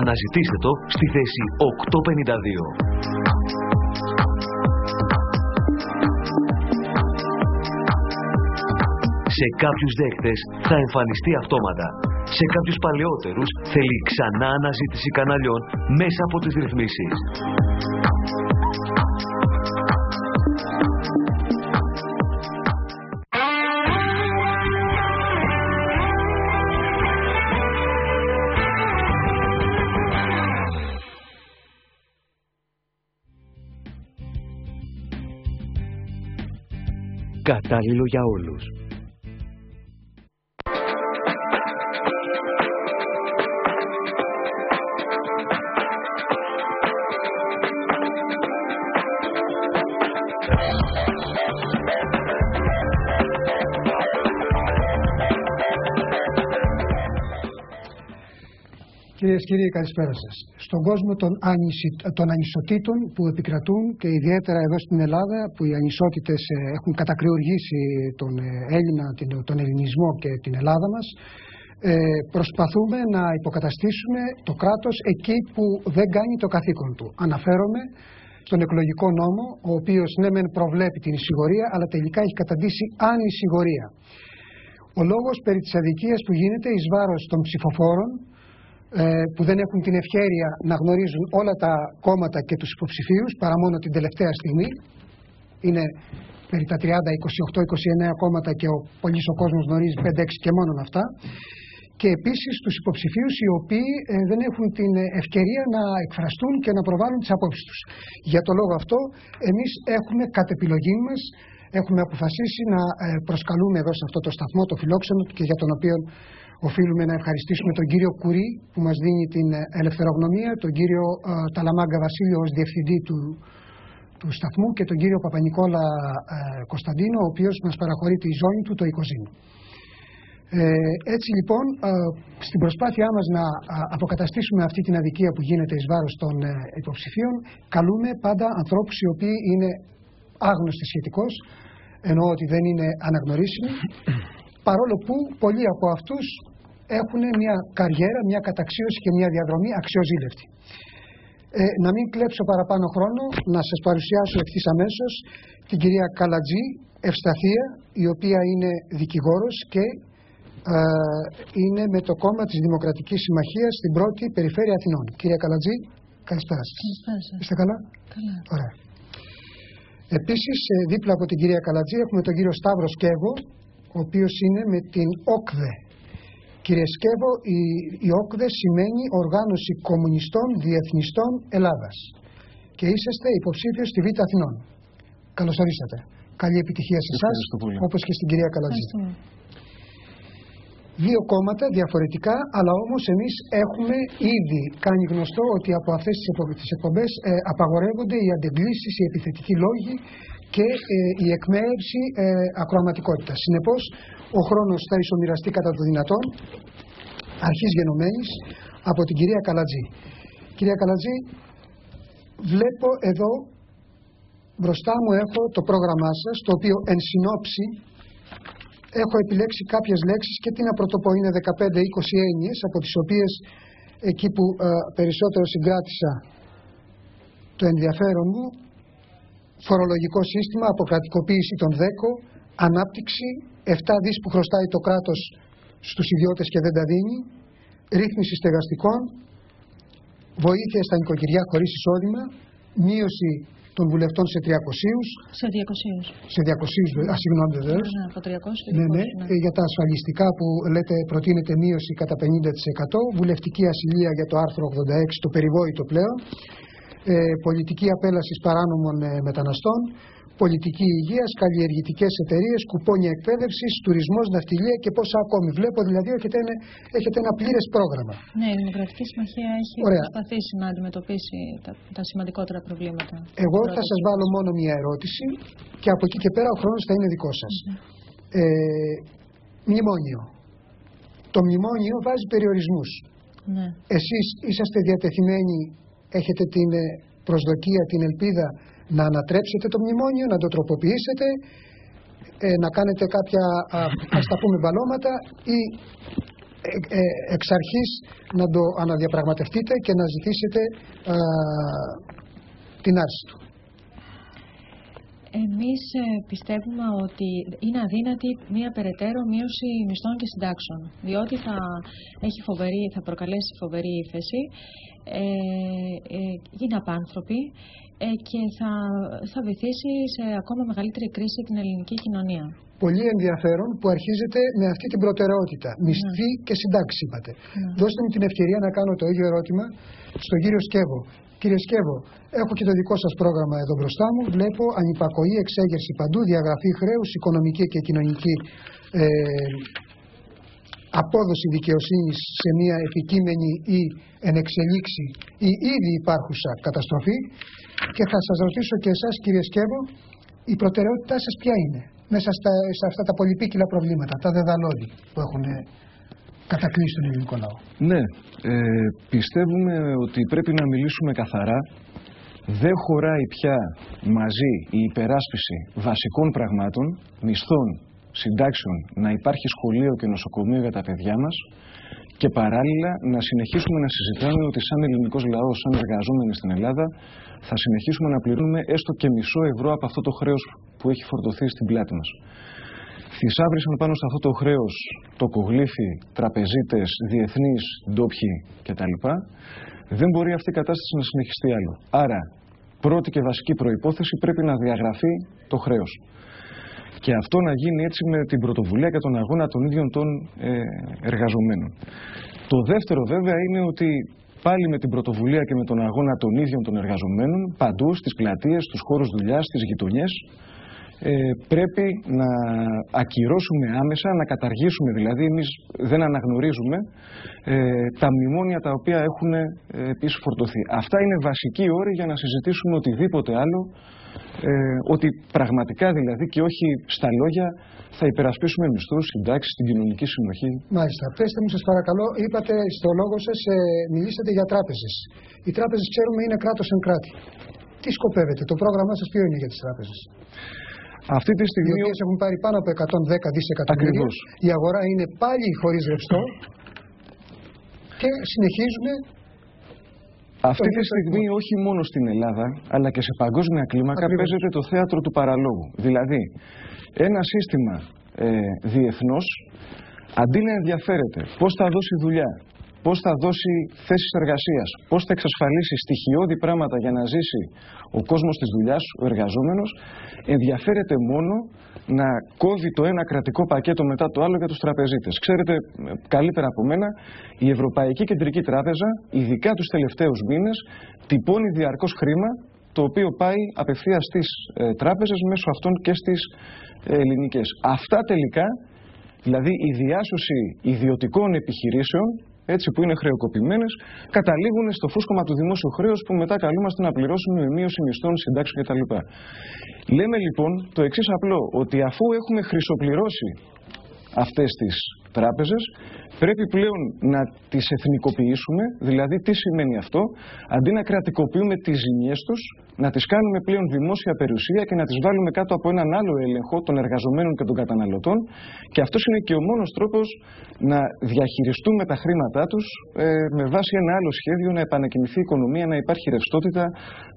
Αναζητήστε το στη θέση 852. Σε κάποιους δέχτες θα εμφανιστεί αυτόματα. Σε κάποιους παλαιότερους θέλει ξανά αναζήτηση καναλιών μέσα από τις ρυθμίσεις. Κατάλληλο για όλους. Κυρίες και κύριοι, καλησπέρα σας. Στον κόσμο των ανισοτήτων που επικρατούν και ιδιαίτερα εδώ στην Ελλάδα, που οι ανισότητες έχουν κατακριουργήσει τον Έλληνα, τον ελληνισμό και την Ελλάδα μας, προσπαθούμε να υποκαταστήσουμε το κράτος εκεί που δεν κάνει το καθήκον του. Αναφέρομαι στον εκλογικό νόμο, ο οποίος ναι μεν προβλέπει την εισηγορία, αλλά τελικά έχει καταντήσει ανεισηγορία. Ο λόγος περί της αδικίας που γίνεται εις βάρος των ψηφοφόρων, που δεν έχουν την ευχέρεια να γνωρίζουν όλα τα κόμματα και τους υποψηφίους παρά μόνο την τελευταία στιγμή. Είναι περί τα 30, 28, 29 κόμματα και πολύς ο κόσμος γνωρίζει 5-6 και μόνο αυτά. Και επίσης τους υποψηφίους οι οποίοι δεν έχουν την ευκαιρία να εκφραστούν και να προβάλλουν τις απόψεις τους. Για το λόγο αυτό εμείς έχουμε κατ' επιλογή μας έχουμε αποφασίσει να προσκαλούμε εδώ σε αυτό το σταθμό, το φιλόξενο, και για τον οποίο οφείλουμε να ευχαριστήσουμε τον κύριο Κουρί που μας δίνει την ελευθερογνωμία, τον κύριο Ταλαμάγκα Βασίλειο ως διευθυντή του σταθμού και τον κύριο Παπανικόλα Κωνσταντίνο, ο οποίος μας παραχωρεί τη ζώνη του, το Οικοζήνο. Έτσι λοιπόν, στην προσπάθειά μας να αποκαταστήσουμε αυτή την αδικία που γίνεται εις βάρος των υποψηφίων, καλούμε πάντα ανθρώπους οι οποίοι είναι άγνωστοι σχετικώς, εννοώ ότι δεν είναι αναγνωρίσιμοι, παρόλο που πολλοί από αυτούς έχουν μια καριέρα, μια καταξίωση και μια διαδρομή αξιοζήλευτη. Να μην κλέψω παραπάνω χρόνο, να σας παρουσιάσω ευθύς αμέσως την κυρία Καλατζή Ευσταθία, η οποία είναι δικηγόρος και είναι με το κόμμα της Δημοκρατικής Συμμαχίας στην πρώτη περιφέρεια Αθηνών. Κυρία Καλατζή, καλησπέρα σας. Καλησπέρα σας. Είστε καλά? Καλά. Ωραία. Επίσης, δίπλα από την κυρία Καλατζή έχουμε τον κύριο Σταύρο Σκέβο, ο οποίος είναι με την ΟΚΔΕ. Κύριε Σκέβο, η ΟΚΔΕ σημαίνει Οργάνωση Κομμουνιστών Διεθνιστών Ελλάδας και είσαστε υποψήφιος στη Β' Αθηνών. Καλώς ορίσατε. Καλή επιτυχία σε εσάς, όπως και στην κυρία Καλατζή. Δύο κόμματα διαφορετικά, αλλά όμως εμείς έχουμε ήδη κάνει γνωστό ότι από αυτές τις εκπομπές απαγορεύονται οι αντεγκλήσεις, οι επιθετικοί λόγοι και η εκμέευση ακροαματικότητας. Συνεπώς, ο χρόνος θα ισομοιραστεί κατά το δυνατόν, αρχής γενομένης, από την κυρία Καλατζή. Κυρία Καλατζή, βλέπω εδώ μπροστά μου έχω το πρόγραμμά σας, το οποίο εν συνόψη έχω επιλέξει κάποιες λέξεις και τι να πρωτοπώ, είναι 15-20 έννοιες, από τις οποίες εκεί που περισσότερο συγκράτησα το ενδιαφέρον μου: φορολογικό σύστημα, αποκρατικοποίηση των ΔΕΚΟ, ανάπτυξη, 7 δις που χρωστάει το κράτος στους ιδιώτες και δεν τα δίνει, ρύθμιση στεγαστικών, βοήθεια στα νοικοκυριά χωρίς εισόδημα, μείωση των βουλευτών σε 300. Σε 200, συγγνώμη βεβαίως. Ναι, από 300 ναι. Για τα ασφαλιστικά που λέτε προτείνεται μείωση κατά 50%, βουλευτική ασυλία για το άρθρο 86, το περιβόητο πλέον, πολιτική απέλασης παράνομων μεταναστών, πολιτική υγείας, καλλιεργητικές εταιρείες, κουπόνια εκπαίδευσης, τουρισμός, ναυτιλία και πόσα ακόμη. Βλέπω δηλαδή έχετε ένα πλήρες πρόγραμμα. Ναι, η Δημοκρατική Συμμαχία έχει προσπαθήσει να αντιμετωπίσει τα σημαντικότερα προβλήματα. Εγώ θα σας βάλω μόνο μία ερώτηση και από εκεί και πέρα ο χρόνος θα είναι δικό σας. Μνημόνιο. Το μνημόνιο βάζει περιορισμούς. Ναι. Εσείς είσαστε διατεθειμένοι, έχετε την προσδοκία, την ελπίδα να ανατρέψετε το μνημόνιο, να το τροποποιήσετε, να κάνετε κάποια, ας τα πούμε, μπαλώματα, ή εξ αρχής να το αναδιαπραγματευτείτε και να ζητήσετε την άρση του. Εμείς πιστεύουμε ότι είναι αδύνατη μία περαιτέρω μείωση μισθών και συντάξεων, διότι θα προκαλέσει φοβερή ύφεση, είναι απάνθρωποι και θα βοηθήσει σε ακόμα μεγαλύτερη κρίση την ελληνική κοινωνία. Πολύ ενδιαφέρον που αρχίζετε με αυτή την προτεραιότητα. Μισθή και συντάξει, είπατε. Δώστε μου την ευκαιρία να κάνω το ίδιο ερώτημα στον κύριο Σκέβο. Κύριε Σκέβο, έχω και το δικό σας πρόγραμμα εδώ μπροστά μου. Βλέπω ανυπακοή, εξέγερση παντού, διαγραφή χρέους, οικονομική και κοινωνική απόδοση δικαιοσύνης σε μια επικείμενη ή ενεξελίξη ή ήδη υπάρχουσα καταστροφή. Και θα σας ρωτήσω και εσάς, κύριε Σκέβο, η προτεραιότητά σας ποια είναι μέσα σε αυτά τα πολυπίκυλα προβλήματα, τα δεδαλώδη που έχουν κατακλείσει τον ελληνικό λαό? Ναι, πιστεύουμε ότι πρέπει να μιλήσουμε καθαρά. Δεν χωράει πια μαζί η υπεράσπιση βασικών πραγμάτων, μισθών, συντάξεων, να υπάρχει σχολείο και νοσοκομείο για τα παιδιά μας και παράλληλα να συνεχίσουμε να συζητάμε ότι σαν ελληνικός λαός, σαν εργαζόμενοι στην Ελλάδα, θα συνεχίσουμε να πληρώνουμε έστω και μισό ευρώ από αυτό το χρέος που έχει φορτωθεί στην πλάτη μας. Θησάβρισαν πάνω σε αυτό το χρέος τοκογλύφοι, τραπεζίτες, διεθνείς, ντόπιοι κτλ. Δεν μπορεί αυτή η κατάσταση να συνεχιστεί άλλο. Άρα, πρώτη και βασική προϋπόθεση πρέπει να διαγραφεί το χρέος. Και αυτό να γίνει έτσι με την πρωτοβουλία και τον αγώνα των ίδιων των εργαζομένων. Το δεύτερο βέβαια είναι ότι πάλι με την πρωτοβουλία και με τον αγώνα των ίδιων των εργαζομένων, παντού στις πλατείες, στους χώρους δουλειάς, στις γειτονιές, πρέπει να ακυρώσουμε άμεσα, να καταργήσουμε δηλαδή, εμείς δεν αναγνωρίζουμε τα μνημόνια τα οποία έχουν επίσης φορτωθεί. Αυτά είναι βασικοί όροι για να συζητήσουμε οτιδήποτε άλλο, ότι πραγματικά δηλαδή και όχι στα λόγια θα υπερασπίσουμε μισθούς, συντάξεις, την κοινωνική συνοχή. Μάλιστα. Πέστε μου σας παρακαλώ, είπατε στο λόγο σας, μιλήσατε για τράπεζες. Οι τράπεζες ξέρουμε είναι κράτος εν κράτη. Τι σκοπεύετε, το πρόγραμμά σας ποιο είναι για τις τράπεζες? Αυτή τη στιγμή... Οι οποίες έχουν πάρει πάνω από 110 δισεκατομμύρια. Ακριβώς. Η αγορά είναι πάλι χωρίς ρευστό και συνεχίζουν. Αυτή τη στιγμή όχι μόνο στην Ελλάδα, αλλά και σε παγκόσμια κλίμακα παίζεται το θέατρο του παραλόγου. Δηλαδή, ένα σύστημα διεθνώς, αντί να ενδιαφέρεται πώς θα δώσει δουλειά, πώς θα δώσει θέσεις εργασίας, πώς θα εξασφαλίσει στοιχειώδη πράγματα για να ζήσει ο κόσμος της δουλειάς, ο εργαζόμενος, ενδιαφέρεται μόνο να κόβει το ένα κρατικό πακέτο μετά το άλλο για τους τραπεζίτες. Ξέρετε καλύτερα από μένα, η Ευρωπαϊκή Κεντρική Τράπεζα, ειδικά τους τελευταίους μήνες, τυπώνει διαρκώς χρήμα, το οποίο πάει απευθείας στις τράπεζες μέσω αυτών και στις ελληνικές. Αυτά τελικά, δηλαδή η διάσωση ιδιωτικών επιχειρήσεων, έτσι που είναι χρεοκοπημένες, καταλήγουν στο φούσκωμα του δημόσιου χρέους που μετά καλούμαστε να πληρώσουμε με μείωση μισθών, συντάξεων κτλ. Λέμε λοιπόν το εξής απλό, ότι αφού έχουμε χρυσοπληρώσει αυτές τις τράπεζες, πρέπει πλέον να τις εθνικοποιήσουμε, δηλαδή τι σημαίνει αυτό, αντί να κρατικοποιούμε τις ζημιές τους, να τις κάνουμε πλέον δημόσια περιουσία και να τις βάλουμε κάτω από έναν άλλο έλεγχο των εργαζομένων και των καταναλωτών, και αυτός είναι και ο μόνος τρόπος να διαχειριστούμε τα χρήματά τους με βάση ένα άλλο σχέδιο, να επανακινηθεί η οικονομία, να υπάρχει ρευστότητα,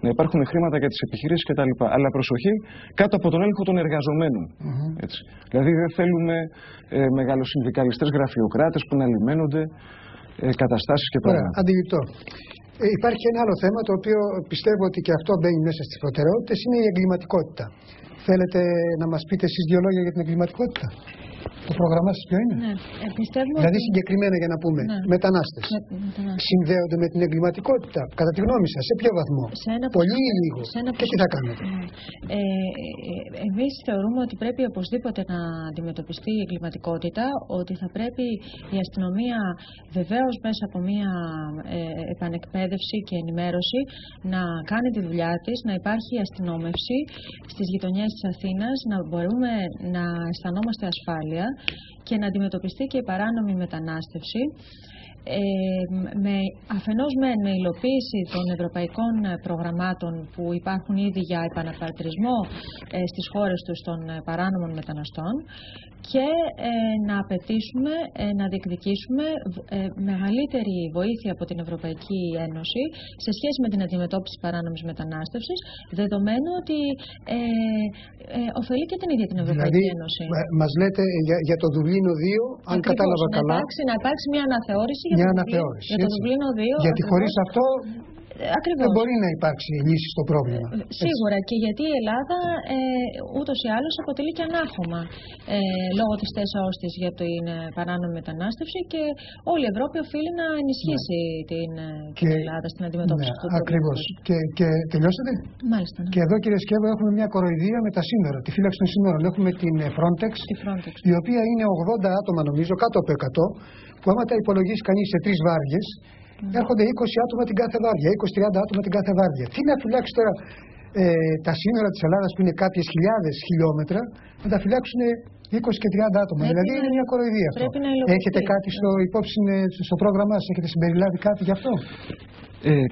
να υπάρχουν χρήματα για τις επιχειρήσεις κτλ. Αλλά προσοχή, κάτω από τον έλεγχο των εργαζομένων. Έτσι. Δηλαδή δεν θέλουμε μεγαλοσυνδικαλιστές γραφειοκράτες που να λιμένονται καταστάσεις και πράγματα. Ωραία, αντιληπτό. Υπάρχει ένα άλλο θέμα το οποίο πιστεύω ότι και αυτό μπαίνει μέσα στις προτεραιότητες, είναι η εγκληματικότητα. Θέλετε να μας πείτε εσείς δύο λόγια για την εγκληματικότητα? Το πρόγραμμά σας ποιο είναι? Ναι, πιστεύω δηλαδή ότι... συγκεκριμένα για να πούμε, μετανάστες. Συνδέονται με την εγκληματικότητα, κατά τη γνώμη σας, σε ποιο βαθμό? Πολύ ή λίγο? Και τι θα κάνετε? Εμείς θεωρούμε ότι πρέπει οπωσδήποτε να αντιμετωπιστεί η εγκληματικότητα, ότι θα πρέπει η αστυνομία βεβαίως μέσα από μια επανεκπαίδευση και ενημέρωση να κάνει τη δουλειά της, να υπάρχει αστυνόμευση στις γειτονιές της Αθήνας, να μπορούμε να αισθανόμαστε ασφάλεια και να αντιμετωπιστεί και η παράνομη μετανάστευση, αφενός με υλοποίηση των ευρωπαϊκών προγραμμάτων που υπάρχουν ήδη για επαναπατρισμό στις χώρες τους των παράνομων μεταναστών, και να απαιτήσουμε, να διεκδικήσουμε μεγαλύτερη βοήθεια από την Ευρωπαϊκή Ένωση σε σχέση με την αντιμετώπιση παράνομης μετανάστευσης, δεδομένου ότι ωφελεί και την ίδια την Ευρωπαϊκή Ένωση. Μας λέτε για το Δουβλίνο 2, αν κατάλαβα καλά. Να υπάρξει μια αναθεώρηση για το Δουβλίνο 2. Γιατί χωρίς αυτό ακριβώς δεν μπορεί να υπάρξει λύση στο πρόβλημα. Σίγουρα, και γιατί η Ελλάδα ούτως ή άλλως αποτελεί και ανάχωμα λόγω της θέσεώς της για την παράνομη μετανάστευση, και όλη η Ευρώπη οφείλει να ενισχύσει την Ελλάδα στην αντιμετώπιση αυτού του προβλήματος. Ακριβώς. Και τελειώσατε. Μάλιστα. Ναι. Και εδώ, κύριε Σκέβα, έχουμε μια κοροϊδία με τα σύνορα, τη φύλαξη των σύνορων. Έχουμε την Frontex, η οποία είναι 80 άτομα, νομίζω, κάτω από 100, που άμα τα υπολογίσει κανείς σε 3 βάρδιες, έρχονται 20 άτομα την κάθε βάρδια, 20-30 άτομα την κάθε βάρδια. Τι να φυλάξει τώρα τα σύνορα της Ελλάδας, που είναι κάποιες χιλιάδες χιλιόμετρα, να τα φυλάξουν 20 και 30 άτομα. Δηλαδή είναι μια κοροϊδία αυτό. Έχετε κάτι στο υπόψη, στο πρόγραμμά σας, έχετε συμπεριλάβει κάτι γι' αυτό?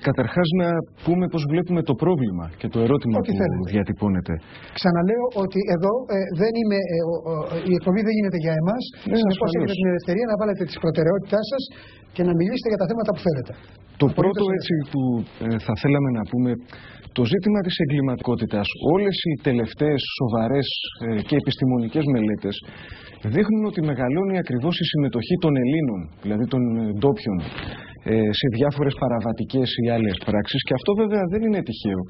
Καταρχάς να πούμε πώς βλέπουμε το πρόβλημα και το ερώτημα που διατυπώνεται. Ξαναλέω ότι εδώ δεν είμαι, η εκπομπή δεν γίνεται για εμάς. Συνεπώς έχετε την ελευθερία να βάλετε τις προτεραιότητάς σας και να μιλήσετε για τα θέματα που θέλετε. Το πρώτο έτσι που θα θέλαμε να πούμε, το ζήτημα της εγκληματικότητας. Όλες οι τελευταίες σοβαρές και επιστημονικές μελέτες δείχνουν ότι μεγαλώνει ακριβώς η συμμετοχή των Ελλήνων, δηλαδή των ντόπιων, σε διάφορες παραβατικές ή άλλες πράξεις, και αυτό βέβαια δεν είναι τυχαίο.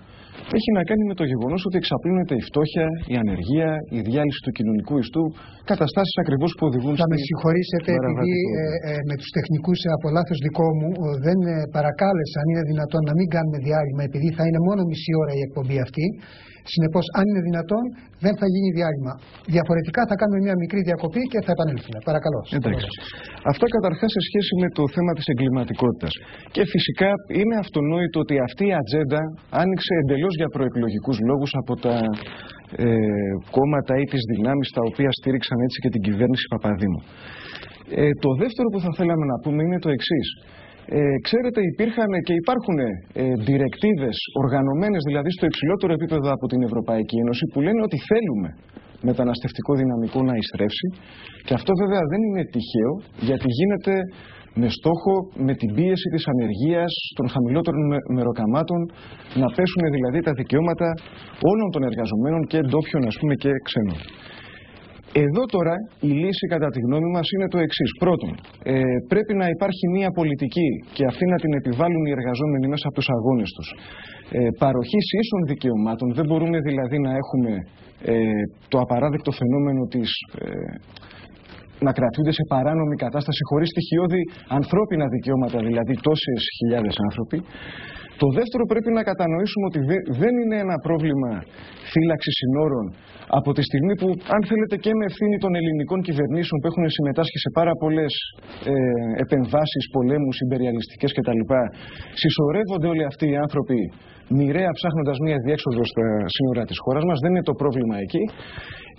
Έχει να κάνει με το γεγονός ότι εξαπλύνεται η φτώχεια, η ανεργία, η διάλυση του κοινωνικού ιστού, καταστάσεις ακριβώς που οδηγούν στην. Θα με συγχωρήσετε, επειδή με τους τεχνικούς από λάθος δικό μου δεν παρακάλεσα, αν είναι δυνατόν, να μην κάνουμε διάλειμμα, επειδή θα είναι μόνο μισή ώρα η εκπομπή αυτή. Συνεπώς, αν είναι δυνατόν, δεν θα γίνει διάλειμμα. Διαφορετικά θα κάνουμε μια μικρή διακοπή και θα επανέλθουμε. Παρακαλώ. Εντάξει. Αυτά καταρχάς σε σχέση με το θέμα της εγκληματικότητας. Και φυσικά είναι αυτονόητο ότι αυτή η ατζέντα άνοιξε εντελώς για προεκλογικούς λόγους από τα κόμματα ή τις δυνάμεις τα οποία στήριξαν έτσι και την κυβέρνηση Παπαδήμου. Το δεύτερο που θα θέλαμε να πούμε είναι το εξής. Ξέρετε, υπήρχαν και υπάρχουν διρεκτίβες οργανωμένες, δηλαδή στο υψηλότερο επίπεδο από την Ευρωπαϊκή Ένωση, που λένε ότι θέλουμε μεταναστευτικό δυναμικό να ειστρέψει, και αυτό βέβαια δεν είναι τυχαίο, γιατί γίνεται με στόχο, με την πίεση της ανεργίας των χαμηλότερων μεροκαμάτων, να πέσουν δηλαδή τα δικαιώματα όλων των εργαζομένων, και ντόπιων ας πούμε και ξένων. Εδώ τώρα η λύση κατά τη γνώμη μας είναι το εξής. Πρώτον, πρέπει να υπάρχει μια πολιτική, και αυτή να την επιβάλλουν οι εργαζόμενοι μέσα από τους αγώνες τους, παροχής ίσων δικαιωμάτων. Δεν μπορούμε δηλαδή να έχουμε το απαράδεκτο φαινόμενο της να κρατούνται σε παράνομη κατάσταση χωρίς στοιχειώδη ανθρώπινα δικαιώματα, δηλαδή τόσες χιλιάδες άνθρωποι. Το δεύτερο, πρέπει να κατανοήσουμε ότι δεν είναι ένα πρόβλημα φύλαξης συνόρων από τη στιγμή που, αν θέλετε, και με ευθύνη των ελληνικών κυβερνήσεων που έχουν συμμετάσχει σε πάρα πολλές επεμβάσεις, πολέμους, ιμπεριαλιστικές κτλ., συσσωρεύονται όλοι αυτοί οι άνθρωποι μοιραία ψάχνοντας μία διέξοδο στα σύνορα της χώρας μας. Δεν είναι το πρόβλημα εκεί.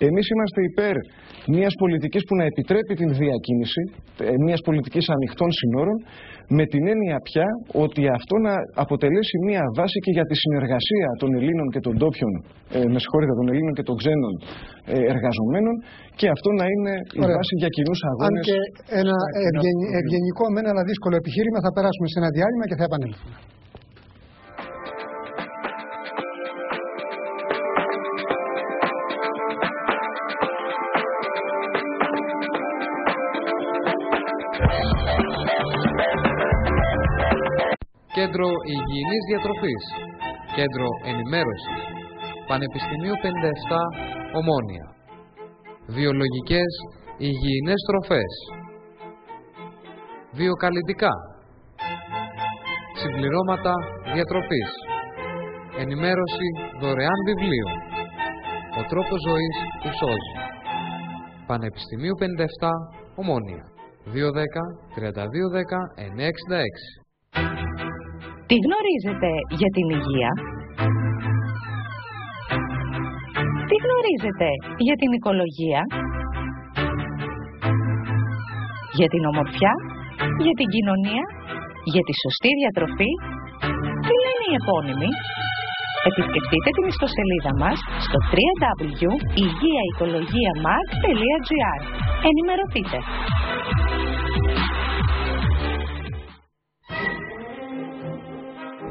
Εμείς είμαστε υπέρ μιας πολιτικής που να επιτρέπει την διακίνηση, μιας πολιτικής ανοιχτών συνόρων, με την έννοια πια ότι αυτό να αποτελέσει μια βάση και για τη συνεργασία των Ελλήνων και των ντόπιων, των Ελλήνων και των ξένων εργαζομένων, και αυτό να είναι η βάση για κοινούς αγώνες. Αν και ένα ευγενικό με ένα αλλά δύσκολο επιχείρημα, θα περάσουμε σε ένα διάλειμμα και θα επανέλθουμε. Κέντρο Υγιεινής Διατροφής. Κέντρο Ενημέρωσης. Πανεπιστημίου 57 Ομόνια. Βιολογικές υγιεινές τροφές. Βιοκαλλυντικά. Συμπληρώματα διατροφής. Ενημέρωση δωρεάν βιβλίων. Ο τρόπος ζωής που σώζει. Πανεπιστημίου 57 Ομόνια. 210 3210 966. Τι γνωρίζετε για την υγεία? Τι γνωρίζετε για την οικολογία? Για την ομορφιά? Για την κοινωνία? Για τη σωστή διατροφή? Τι λένε οι επώνυμοι? Επισκεφτείτε την ιστοσελίδα μας στο www.υγειαοικολογιαμag.gr. Ενημερωθείτε.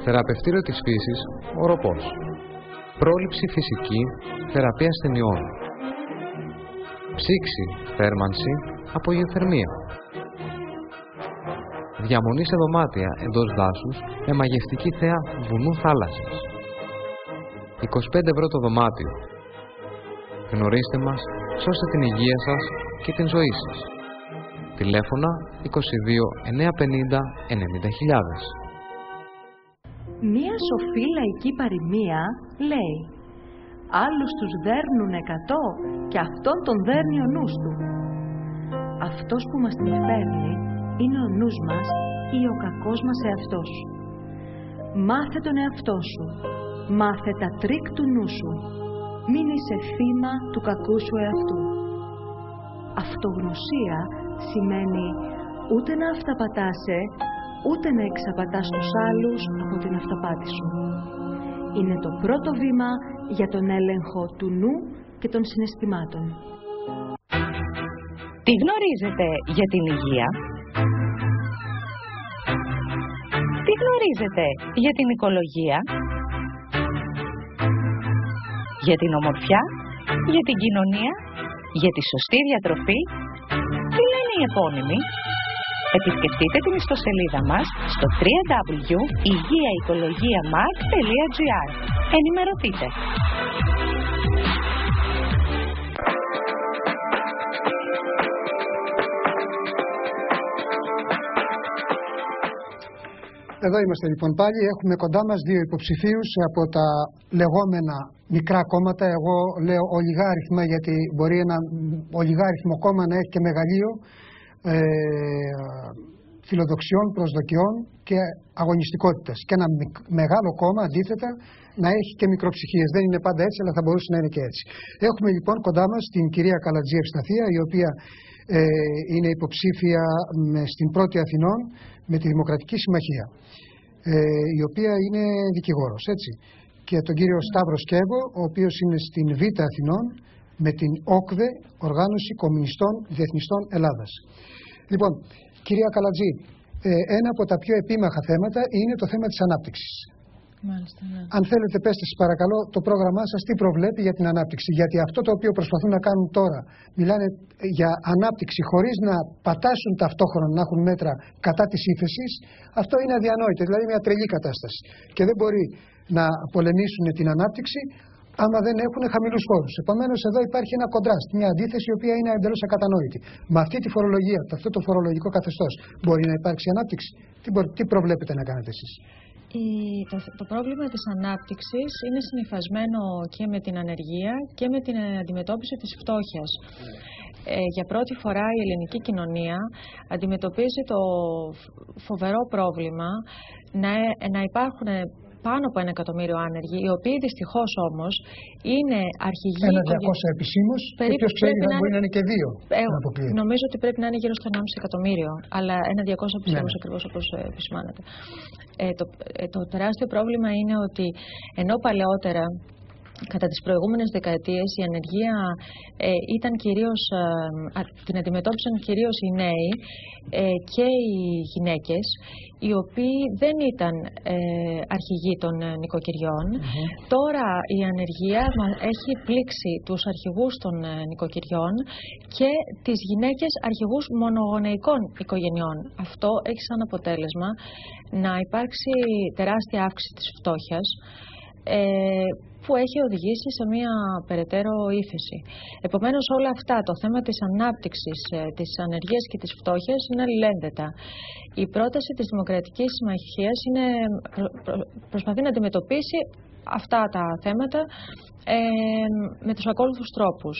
Θεραπευτήριο της φύσης, οροπός. Πρόληψη φυσική, θεραπεία ασθενειών. Ψήξη, θέρμανση, απογειοθερμία. Διαμονή σε δωμάτια εντός δάσους με μαγευτική θέα βουνού θάλασσας. 25 € το δωμάτιο. Γνωρίστε μας, σώστε την υγεία σας και την ζωή σας. Τηλέφωνα 22 950 90.000. Μία σοφή λαϊκή παροιμία λέει «Άλλους τους δέρνουν 100 και αυτόν τον δέρνει ο νους του». Αυτός που μας την φέρνει είναι ο νους μας ή ο κακός μας εαυτός. Μάθε τον εαυτό σου. Μάθε τα τρίκ του νου σου. Μην είσαι θύμα του κακού σου εαυτού. Αυτογνωσία σημαίνει ούτε να αυταπατάσαι, ούτε να εξαπατάς τους άλλους από την αυταπάτη σου. Είναι το πρώτο βήμα για τον έλεγχο του νου και των συναισθημάτων. Τι γνωρίζετε για την υγεία? Τι γνωρίζετε για την οικολογία? Για την ομορφιά? Για την κοινωνία? Για τη σωστή διατροφή? Τι λένε οι επώνυμοι? Επισκεφτείτε την ιστοσελίδα μας στο www.υγειαοικολογιαμag.gr. Ενημερωθείτε. Εδώ είμαστε λοιπόν πάλι. Έχουμε κοντά μας δύο υποψηφίους από τα λεγόμενα μικρά κόμματα. Εγώ λέω ολιγάριθμα, γιατί μπορεί ένα ολιγάριθμο κόμμα να έχει και μεγαλείο φιλοδοξιών, προσδοκιών και αγωνιστικότητας. Και ένα μεγάλο κόμμα αντίθετα να έχει και μικροψυχίες. Δεν είναι πάντα έτσι, αλλά θα μπορούσε να είναι και έτσι. Έχουμε λοιπόν κοντά μας την κυρία Καλατζή Ευσταθία, η οποία είναι υποψήφια στην Πρώτη Αθηνών με τη Δημοκρατική Συμμαχία, η οποία είναι δικηγόρος, έτσι. Και τον κύριο Σταύρο Σκεύο, ο οποίος είναι στην Β' Αθηνών με την ΟΚΔΕ, Οργάνωση Κομμουνιστών Διεθνιστών Ελλάδας. Λοιπόν, κυρία Καλατζή, ένα από τα πιο επίμαχα θέματα είναι το θέμα της ανάπτυξης. Μάλιστα, ναι. Αν θέλετε, πέστε σας παρακαλώ το πρόγραμμά σας τι προβλέπει για την ανάπτυξη. Γιατί αυτό το οποίο προσπαθούν να κάνουν τώρα, μιλάνε για ανάπτυξη χωρίς να πατάσουν ταυτόχρονα να έχουν μέτρα κατά της ύφεσης, αυτό είναι αδιανόητο, δηλαδή μια τρελή κατάσταση. Και δεν μπορεί να πολεμήσουν την ανάπτυξη άμα δεν έχουν χαμηλούς φόρους. Επομένως, εδώ υπάρχει ένα κοντράστ, μια αντίθεση η οποία είναι εντελώς ακατανόητη. Με αυτή τη φορολογία, με αυτό το φορολογικό καθεστώς, μπορεί να υπάρξει ανάπτυξη? Τι προβλέπετε να κάνετε εσείς? Το πρόβλημα της ανάπτυξης είναι συνυφασμένο και με την ανεργία και με την αντιμετώπιση της φτώχειας. Για πρώτη φορά η ελληνική κοινωνία αντιμετωπίζει το φοβερό πρόβλημα να υπάρχουν πάνω από 1 εκατομμύριο άνεργοι, οι οποίοι δυστυχώς όμως είναι αρχηγοί. 1.200 επισήμως, και ποιος ξέρει να μπορεί να είναι και 2. Νομίζω ότι πρέπει να είναι γύρω στο 1,5 εκατομμύριο, αλλά 1.200 επισήμως ακριβώς όπως επισημάνατε. Το τεράστιο πρόβλημα είναι ότι ενώ παλαιότερα, κατά τις προηγούμενες δεκαετίες, η ανεργία την αντιμετώπισαν κυρίως οι νέοι και οι γυναίκες, οι οποίοι δεν ήταν αρχηγοί των νοικοκυριών. Τώρα η ανεργία έχει πλήξει τους αρχηγούς των νοικοκυριών και τις γυναίκες αρχηγούς μονογονεϊκών οικογενειών. Αυτό έχει σαν αποτέλεσμα να υπάρξει τεράστια αύξηση της φτώχειας, που έχει οδηγήσει σε μια περαιτέρω ύφεση. Επομένως, όλα αυτά, το θέμα της ανάπτυξης, της ανεργίας και της φτώχειας είναι αλληλένδετα. Η πρόταση της Δημοκρατικής Συμμαχίας προσπαθεί να αντιμετωπίσει αυτά τα θέματα με τους ακόλουθους τρόπους.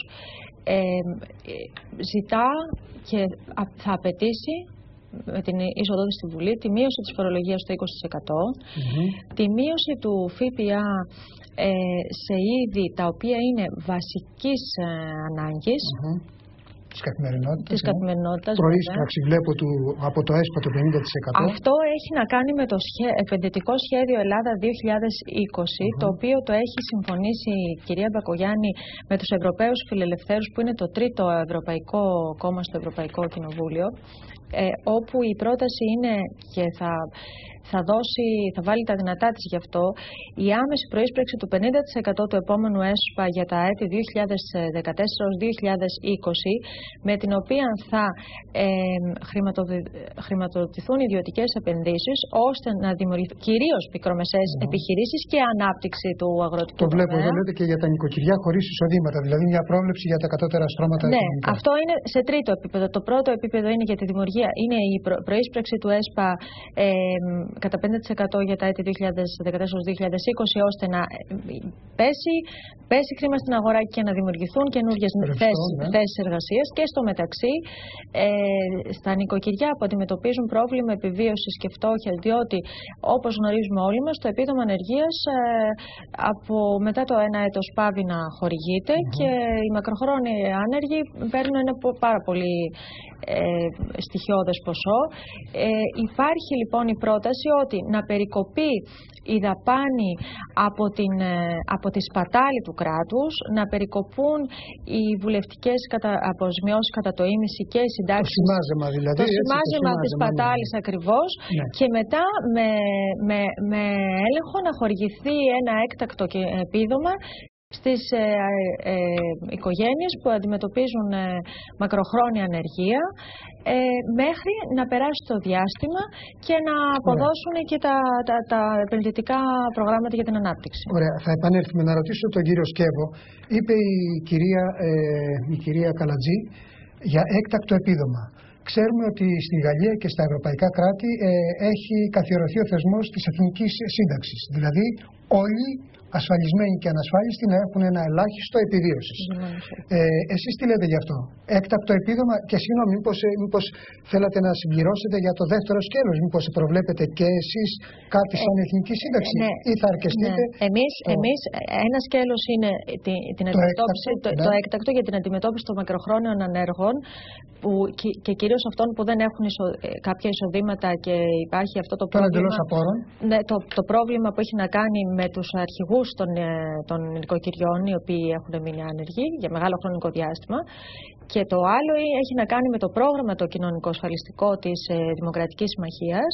Ζητά και θα απαιτήσει με την είσοδό της στη Βουλή τη μείωση της φορολογίας στο 20%, τη μείωση του ΦΠΑ σε είδη τα οποία είναι βασικής ανάγκης, της καθημερινότητας. Της καθημερινότητας. Προείσπραξη βλέπω από το ΕΣΠΑ το 50%. Αυτό έχει να κάνει με το επενδυτικό σχέδιο Ελλάδα 2020, το οποίο το έχει συμφωνήσει η κυρία Μπακογιάννη με τους Ευρωπαίους Φιλελευθέρους, που είναι το τρίτο ευρωπαϊκό κόμμα στο Ευρωπαϊκό Κοινοβούλιο, όπου η πρόταση είναι και θα βάλει τα δυνατά της γι' αυτό, η άμεση προείσπραξη του 50% του επόμενου ΕΣΠΑ για τα έτη 2014 ως 2020, με την οποία θα χρηματοδοτηθούν ιδιωτικές επενδύσεις, ώστε να δημιουργηθούν κυρίως μικρομεσαίες επιχειρήσεις και ανάπτυξη του αγροτικού τομέα. Το βλέπω εδώ, λέτε, και για τα νοικοκυριά χωρίς εισοδήματα, δηλαδή μια πρόβλεψη για τα κατώτερα στρώματα. Ναι, αυτό είναι σε τρίτο επίπεδο. Το πρώτο επίπεδο είναι για τη δημιουργία, είναι η προείσπραξη του ΕΣΠΑ κατά 5% για τα έτη 2014-2020, ώστε να πέσει χρήμα στην αγορά και να δημιουργηθούν καινούργιες θέσεις εργασίας. Και στο μεταξύ, στα νοικοκυριά που αντιμετωπίζουν πρόβλημα επιβίωσης και φτώχεια, διότι όπως γνωρίζουμε όλοι μας, το επίδομα ανεργίας μετά το ένα έτος πάβει να χορηγείται και οι μακροχρόνιοι άνεργοι παίρνουν ένα πάρα πολύ στοιχειώδες ποσό. Υπάρχει λοιπόν η πρόταση ότι να περικοπεί η δαπάνη από τη σπατάλη του κράτους, να περικοπούν οι βουλευτικές αποζημιώσεις κατά το ίμιση και οι συντάξεις. Το σημάζεμα δηλαδή. Το σημάζεμα της σπατάλης ακριβώς. Ναι. Και μετά με έλεγχο να χορηγηθεί ένα έκτακτο επίδομα στις οικογένειες που αντιμετωπίζουν μακροχρόνια ανεργία, μέχρι να περάσει το διάστημα και να αποδώσουν και τα επενδυτικά προγράμματα για την ανάπτυξη. Ωραία. Θα επανέλθουμε να ρωτήσω τον κύριο Σκέβο. Είπε η κυρία Καλατζή για έκτακτο επίδομα. Ξέρουμε ότι στη Γαλλία και στα ευρωπαϊκά κράτη έχει καθιερωθεί ο θεσμός της εθνικής σύνταξης. Δηλαδή όλοι, ασφαλισμένοι και ανασφάλιστοι, να έχουν ένα ελάχιστο επιβίωσης. Εσείς τι λέτε γι' αυτό? Έκτακτο επίδομα, και συγγνώμη, μήπως θέλατε να συμπληρώσετε για το δεύτερο σκέλος, μήπως προβλέπετε και εσείς κάτι σαν εθνική σύνταξη, ή θα αρκεστείτε? Εμείς ένα σκέλος είναι το έκτακτο για την αντιμετώπιση των μακροχρόνιων ανέργων, και κυρίως αυτών που δεν έχουν κάποια εισοδήματα, και υπάρχει αυτό το πρόβλημα. Ναι, το πρόβλημα που έχει να κάνει με τους αρχηγούς των νοικοκυριών, οι οποίοι έχουν μείνει άνεργοι για μεγάλο χρονικό διάστημα. Και το άλλο έχει να κάνει με το πρόγραμμα το κοινωνικό-ασφαλιστικό της Δημοκρατικής Συμμαχίας,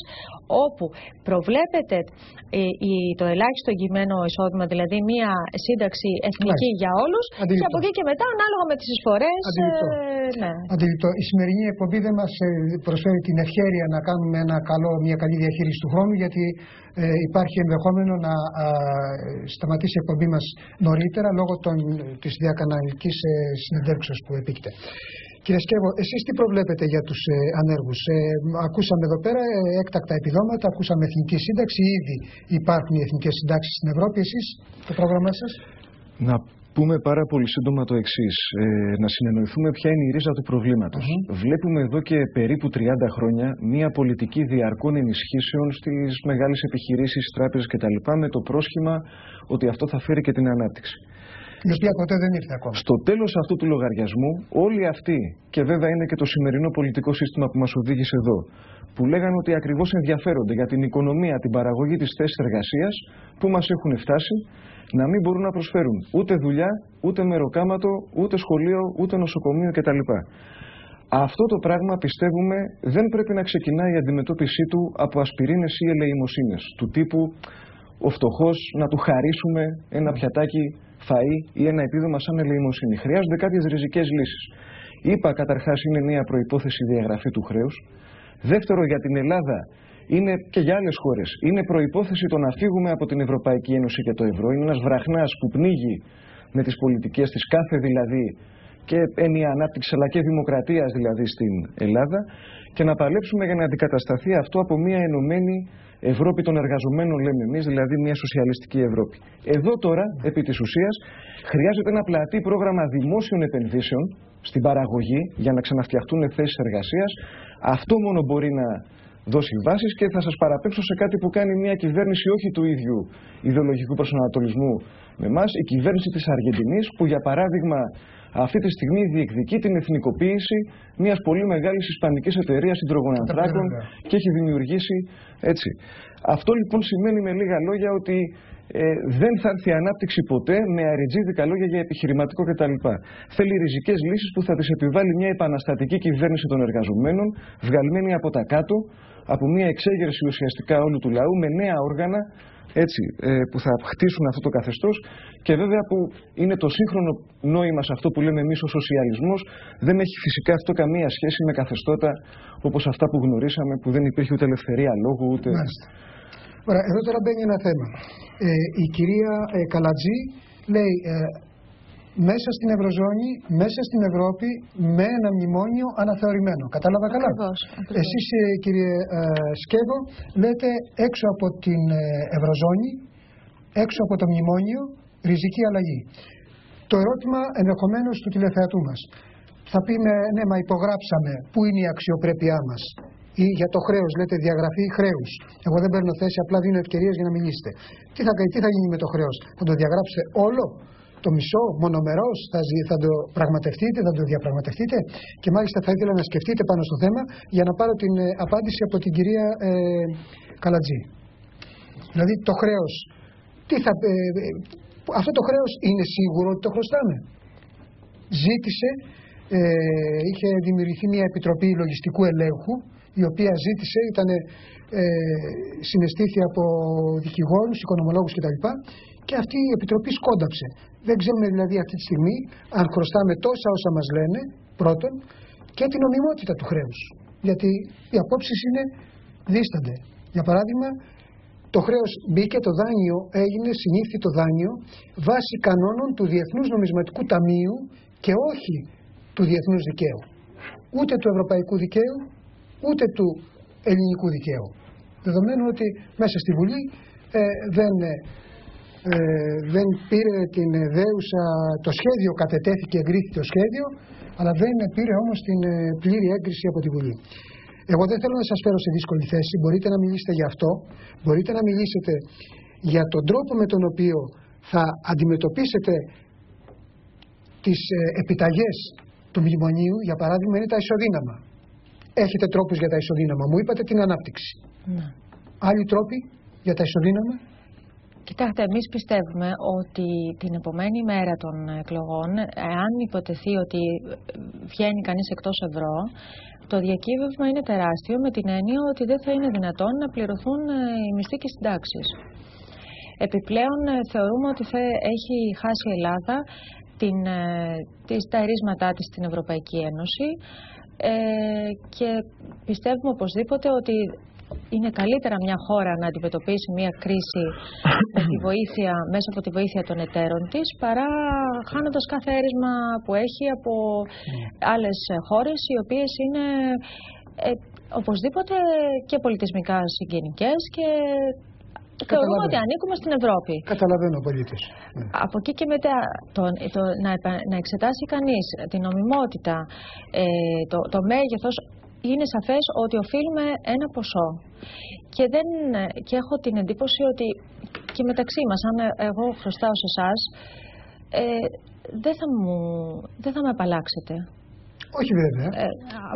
όπου προβλέπεται το ελάχιστο εγγυημένο εισόδημα, δηλαδή μια σύνταξη εθνική για όλους, και από εκεί και μετά, ανάλογα με τις εισφορές. Αντιληπτό. Η σημερινή εκπομπή δεν μας προσφέρει την ευχέρεια να κάνουμε μια καλή διαχείριση του χρόνου, γιατί υπάρχει ενδεχόμενο να σταματήσει η εκπομπή μας νωρίτερα λόγω της διακαναλικής συνεντεύξεως που επίκειται. Κύριε Σκέβο, εσείς τι προβλέπετε για τους ανέργους? Ακούσαμε εδώ πέρα έκτακτα επιδόματα, ακούσαμε εθνική σύνταξη, ήδη υπάρχουν οι εθνικές συντάξεις στην Ευρώπη. Εσείς, το πρόγραμμά σας? Να πούμε πάρα πολύ σύντομα το εξής, να συνεννοηθούμε ποια είναι η ρίζα του προβλήματος. Βλέπουμε εδώ και περίπου 30 χρόνια μια πολιτική διαρκών ενισχύσεων στις μεγάλες επιχειρήσεις, τράπεζες κτλ. Με το πρόσχημα ότι αυτό θα φέρει και την ανάπτυξη. Η οποία ποτέ δεν ήρθε ακόμα. Στο τέλος αυτού του λογαριασμού, όλοι αυτοί, και βέβαια είναι και το σημερινό πολιτικό σύστημα που μας οδήγησε εδώ, που λέγανε ότι ακριβώς ενδιαφέρονται για την οικονομία, την παραγωγή της θέσης εργασίας, που μας έχουν φτάσει, να μην μπορούν να προσφέρουν ούτε δουλειά, ούτε μεροκάματο, ούτε σχολείο, ούτε νοσοκομείο κτλ. Αυτό το πράγμα, πιστεύουμε, δεν πρέπει να ξεκινάει η αντιμετώπιση του από ασπιρίνες ή ελεημοσύνες, του τύπου ο φτωχός να του χαρίσουμε ένα πιατάκι φαΐ ή ένα επίδομα σαν ελεημοσύνη. Χρειάζονται κάποιες ριζικές λύσεις. Είπα, καταρχάς, είναι μια προϋπόθεση η διαγραφή του χρέους. Δεύτερο, για την Ελλάδα είναι και για άλλες χώρες. Είναι προϋπόθεση το να φύγουμε από την Ευρωπαϊκή Ένωση και το ευρώ. Είναι ένας βραχνάς που πνίγει με τις πολιτικές της, κάθε δηλαδή και έννοια ανάπτυξης αλλά και δημοκρατίας δηλαδή στην Ελλάδα, και να παλέψουμε για να αντικατασταθεί αυτό από μια ενωμένη Ευρώπη των εργαζομένων, λέμε εμείς, δηλαδή μια σοσιαλιστική Ευρώπη. Εδώ τώρα, επί της ουσίας, χρειάζεται ένα πλατή πρόγραμμα δημόσιων επενδύσεων στην παραγωγή για να ξαναφτιαχτούν θέσεις εργασίας. Αυτό μόνο μπορεί να δώσει βάσεις και θα σας παραπέμψω σε κάτι που κάνει μια κυβέρνηση όχι του ίδιου ιδεολογικού προσανατολισμού με εμάς, η κυβέρνηση της Αργεντινής, που για παράδειγμα αυτή τη στιγμή διεκδικεί την εθνικοποίηση μιας πολύ μεγάλης ισπανικής εταιρείας υδρογονανθράκων και έχει δημιουργήσει έτσι. Αυτό λοιπόν σημαίνει με λίγα λόγια ότι δεν θα έρθει ανάπτυξη ποτέ με αριτζίδικα λόγια για επιχειρηματικό κτλ. Θέλει ριζικές λύσεις που θα τις επιβάλλει μια επαναστατική κυβέρνηση των εργαζομένων, βγαλμένη από τα κάτω, από μια εξέγερση ουσιαστικά όλου του λαού, με νέα όργανα, έτσι, που θα χτίσουν αυτό το καθεστώς, και βέβαια που είναι το σύγχρονο νόημα σε αυτό που λέμε εμείς ο σοσιαλισμός. Δεν έχει φυσικά αυτό καμία σχέση με καθεστώτα όπως αυτά που γνωρίσαμε, που δεν υπήρχε ούτε ελευθερία λόγου ούτε... Ωραία, εδώ τώρα μπαίνει ένα θέμα. Η κυρία Καλατζή λέει μέσα στην Ευρωζώνη, μέσα στην Ευρώπη, με ένα μνημόνιο αναθεωρημένο. Κατάλαβα καλά? Ακριβώς. Εσείς κύριε Σκέβο λέτε έξω από την Ευρωζώνη, έξω από το μνημόνιο, ριζική αλλαγή. Το ερώτημα ενδεχομένως του τηλεθεατού μας θα πει ναι, μα υπογράψαμε, πού είναι η αξιοπρέπειά μας? Ή για το χρέος, λέτε διαγραφή χρέους. Εγώ δεν παίρνω θέση, απλά δίνω ευκαιρίες για να μιλήσετε. Τι θα γίνει με το χρέος? Θα το διαγράψετε όλο? Το μισό, μονομερός? Θα το πραγματευτείτε, θα το διαπραγματευτείτε? Και μάλιστα θα ήθελα να σκεφτείτε πάνω στο θέμα για να πάρω την απάντηση από την κυρία Καλατζή. Δηλαδή το χρέος, αυτό το χρέος είναι σίγουρο ότι το χρωστάμε? Ζήτησε, είχε δημιουργηθεί μια επιτροπή λογιστικού ελέγχου, η οποία ζήτησε, συναισθήθη από δικηγόρους, οικονομολόγους κτλ. Και αυτή η επιτροπή σκόνταψε. Δεν ξέρουμε δηλαδή αυτή τη στιγμή αν χρωστάμε τόσα όσα μας λένε, πρώτον, και την νομιμότητα του χρέους. Γιατί οι απόψεις είναι δίστανται. Για παράδειγμα, το χρέος μπήκε, το δάνειο έγινε, συνήθι το δάνειο, βάσει κανόνων του Διεθνούς Νομισματικού Ταμείου και όχι του διεθνούς δικαίου. Ούτε του ευρωπαϊκού δικαίου, ούτε του ελληνικού δικαίου. Δεδομένου ότι μέσα στη Βουλή δεν πήρε την δέουσα, το σχέδιο κατετέθηκε, εγκρίθηκε το σχέδιο, αλλά δεν πήρε όμως την πλήρη έγκριση από τη Βουλή. Εγώ δεν θέλω να σας φέρω σε δύσκολη θέση, μπορείτε να μιλήσετε για αυτό, μπορείτε να μιλήσετε για τον τρόπο με τον οποίο θα αντιμετωπίσετε τις επιταγές του μνημονίου, για παράδειγμα είναι τα ισοδύναμα. Έχετε τρόπους για τα ισοδύναμα, μου είπατε την ανάπτυξη. Ναι. Άλλοι τρόποι για τα ισοδύναμα? Κοιτάξτε, εμείς πιστεύουμε ότι την επομένη μέρα των εκλογών, αν υποτεθεί ότι βγαίνει κανείς εκτός ευρώ, το διακύβευμα είναι τεράστιο, με την έννοια ότι δεν θα είναι δυνατόν να πληρωθούν οι μισθοί και οι συντάξεις. Επιπλέον θεωρούμε ότι θα έχει χάσει η Ελλάδα τα ερίσματά της στην Ευρωπαϊκή Ένωση και πιστεύουμε οπωσδήποτε ότι είναι καλύτερα μια χώρα να αντιμετωπίσει μια κρίση με τη βοήθεια, μέσα από τη βοήθεια των εταίρων της, παρά χάνοντας κάθε έρισμα που έχει από άλλες χώρες, οι οποίες είναι οπωσδήποτε και πολιτισμικά συγγενικές και θεωρούμε ότι ανήκουμε στην Ευρώπη. Καταλαβαίνω απολύτως. Από εκεί και μετά να εξετάσει κανείς την νομιμότητα, το μέγεθος, είναι σαφές ότι οφείλουμε ένα ποσό. Και έχω την εντύπωση ότι και μεταξύ μας, αν εγώ χρωστάω σε εσάς, δεν θα με απαλλάξετε. Όχι βέβαια.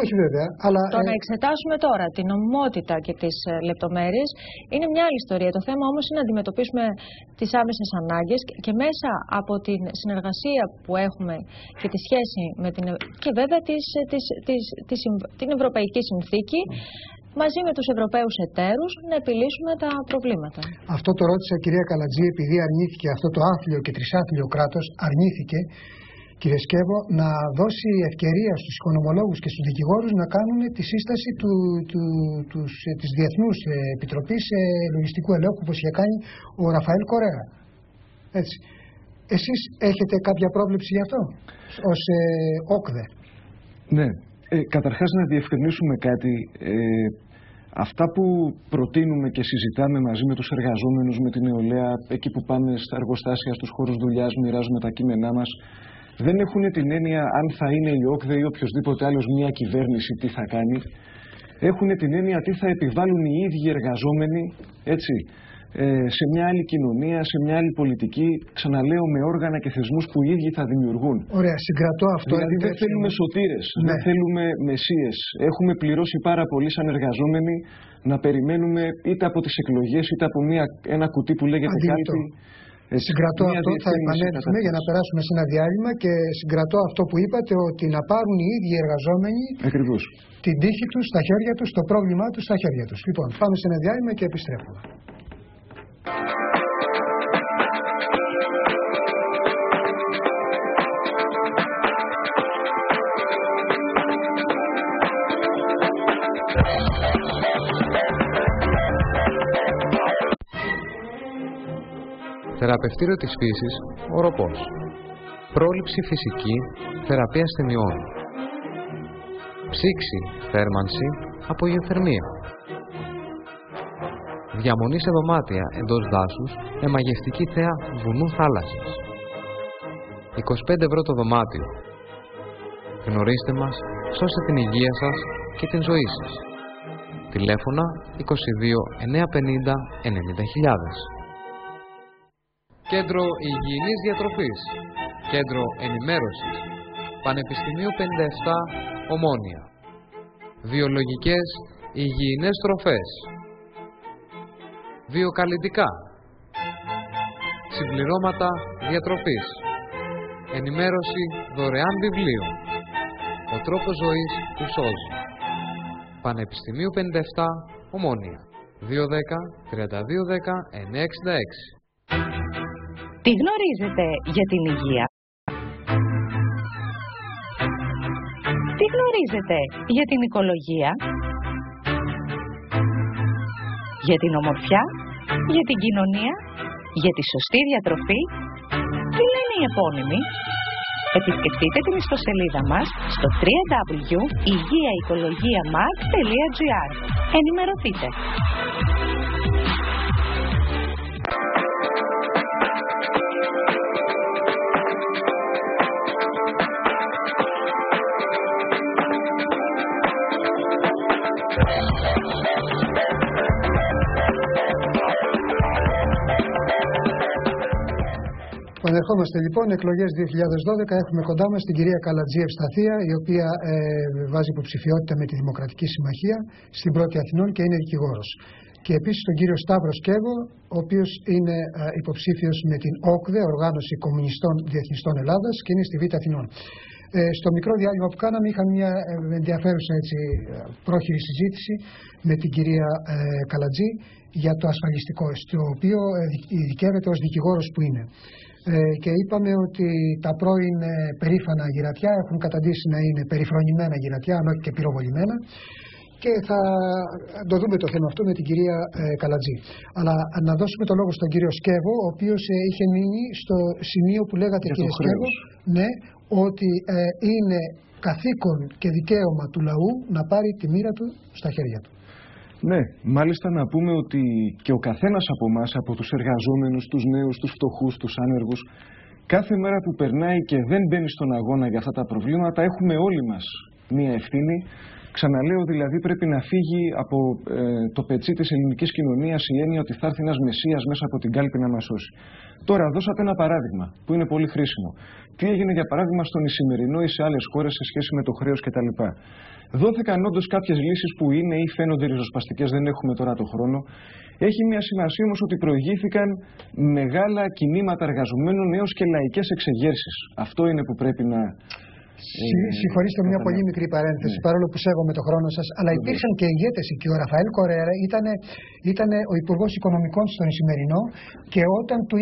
Όχι βέβαια, αλλά το να εξετάσουμε τώρα την νομιμότητα και τις λεπτομέρειες είναι μια άλλη ιστορία. Το θέμα όμως είναι να αντιμετωπίσουμε τις άμεσες ανάγκες και μέσα από την συνεργασία που έχουμε και τη σχέση με και βέβαια την Ευρωπαϊκή Συνθήκη, μαζί με τους Ευρωπαίους εταίρους, να επιλύσουμε τα προβλήματα. Αυτό το ρώτησα, κυρία Καλατζή, επειδή αρνήθηκε αυτό το άθλιο και τρισάθλιο κράτος, αρνήθηκε, κύριε Σκέβο, να δώσει ευκαιρία στους οικονομολόγους και στους δικηγόρους να κάνουν τη σύσταση της Διεθνούς Επιτροπής Λογιστικού Ελέγχου, όπως είχε κάνει ο Ραφαέλ Κορέα. Έτσι. Εσείς έχετε κάποια πρόβλεψη γι' αυτό, ως ΟΚΔΕ? Ναι. Καταρχάς να διευκρινίσουμε κάτι. Αυτά που προτείνουμε και συζητάμε μαζί με τους εργαζόμενους, με την νεολαία, εκεί που πάμε στα εργοστάσια, στους χώρους δουλειάς, μοιράζουμε τα κείμενά μας, δεν έχουν την έννοια αν θα είναι η ΟΚΔΕ ή οποιοδήποτε άλλος μια κυβέρνηση τι θα κάνει. έχουν την έννοια τι θα επιβάλλουν οι ίδιοι εργαζόμενοι, έτσι, σε μια άλλη κοινωνία, σε μια άλλη πολιτική, ξαναλέω, με όργανα και θεσμούς που οι ίδιοι θα δημιουργούν. Ωραία, συγκρατώ αυτό. Δηλαδή δεν θέλουμε σωτήρες, δεν θέλουμε μεσίες. Έχουμε πληρώσει πάρα πολύ σαν εργαζόμενοι να περιμένουμε είτε από τις εκλογές είτε από ένα κουτί που λέγεται κάτι. Συγκρατώ αυτό, θα επανέλθουμε για να περάσουμε σε ένα διάλειμμα και συγκρατώ αυτό που είπατε, ότι να πάρουν οι ίδιοι εργαζόμενοι την τύχη τους στα χέρια τους, το πρόβλημά τους στα χέρια τους. Λοιπόν, πάμε σε ένα διάλειμμα και επιστρέφουμε. Θεραπευτήριο της φύσης, οροπός. Πρόληψη φυσική, θεραπεία ασθενειών. Ψήξη, θέρμανση, απογειοθερμία. Διαμονή σε δωμάτια εντός δάσους με μαγευτική θέα βουνού θάλασσας. 25 ευρώ το δωμάτιο. Γνωρίστε μας, σώστε την υγεία σας και την ζωή σας. Τηλέφωνα 22 950 90.000. Κέντρο Υγιεινής Διατροφής. Κέντρο Ενημέρωσης. Πανεπιστημίου 57 Ομόνια. Βιολογικές υγιεινές τροφές. Βιοκαλλιτικά. Συμπληρώματα διατροφής. Ενημέρωση δωρεάν βιβλίο. Ο τρόπος ζωής που σώζει. Πανεπιστημίου 57 Ομόνια. 210 3210 966. Τι γνωρίζετε για την υγεία? Τι γνωρίζετε για την οικολογία? Για την ομορφιά? Για την κοινωνία? Για τη σωστή διατροφή? Τι λένε οι επώνυμοι? Επισκεφτείτε την ιστοσελίδα μας στο www.υγειαοικολογιamag.gr. Ενημερωθείτε. Πανερχόμαστε λοιπόν, εκλογές 2012. Έχουμε κοντά μας την κυρία Καλατζή Ευσταθία, η οποία βάζει υποψηφιότητα με τη Δημοκρατική Συμμαχία στην Πρώτη Αθηνών και είναι δικηγόρος. Και επίσης τον κύριο Σταύρο Σκεύο, ο οποίος είναι υποψήφιος με την ΟΚΔΕ, Οργάνωση Κομμουνιστών Διεθνιστών Ελλάδας, και είναι στη Β' Αθηνών. Στο μικρό διάλειμμα που κάναμε είχαμε μια ενδιαφέρουσα πρόχειρη συζήτηση με την κυρία Καλατζή για το ασφαλιστικό, στο οποίο ειδικεύεται ως δικηγόρος που είναι. Και είπαμε ότι τα πρώην περήφανα γυρατιά έχουν καταντήσει να είναι περιφρονημένα γυρατιά, αν όχι και πυροβολημένα. Και θα το δούμε το θέμα αυτό με την κυρία Καλατζή. Αλλά να δώσουμε το λόγο στον κύριο Σκεύο, ο οποίος είχε μείνει στο σημείο που λέγατε, κύριε Σκεύο, ναι, ότι είναι καθήκον και δικαίωμα του λαού να πάρει τη μοίρα του στα χέρια του. Ναι, μάλιστα να πούμε ότι και ο καθένας από εμάς, από τους εργαζόμενους, τους νέους, τους φτωχούς, τους άνεργους, κάθε μέρα που περνάει και δεν μπαίνει στον αγώνα για αυτά τα προβλήματα, έχουμε όλοι μας μία ευθύνη. Ξαναλέω, δηλαδή, πρέπει να φύγει από το πετσί της ελληνικής κοινωνίας η έννοια ότι θα έρθει ένας Μεσσίας μέσα από την κάλπη να μας σώσει. Τώρα, δώσατε ένα παράδειγμα που είναι πολύ χρήσιμο. Τι έγινε, για παράδειγμα, στον Ισημερινό ή σε άλλες χώρες σε σχέση με το χρέος κτλ. Δόθηκαν όντως κάποιες λύσεις που είναι ή φαίνονται ριζοσπαστικές, δεν έχουμε τώρα το χρόνο. Έχει μια σημασία όμως ότι προηγήθηκαν μεγάλα κινήματα εργαζομένων έως και λαϊκές εξεγέρσεις. Αυτό είναι που πρέπει να. Συγχωρήστε με μια πολύ μικρή παρένθεση, παρόλο που σέβομαι το χρόνο σας, αλλά υπήρχαν και ηγέτες εκεί. Ο Ραφαέλ Κορέρα ήταν ο Υπουργός Οικονομικών στον Ισημερινό, και όταν του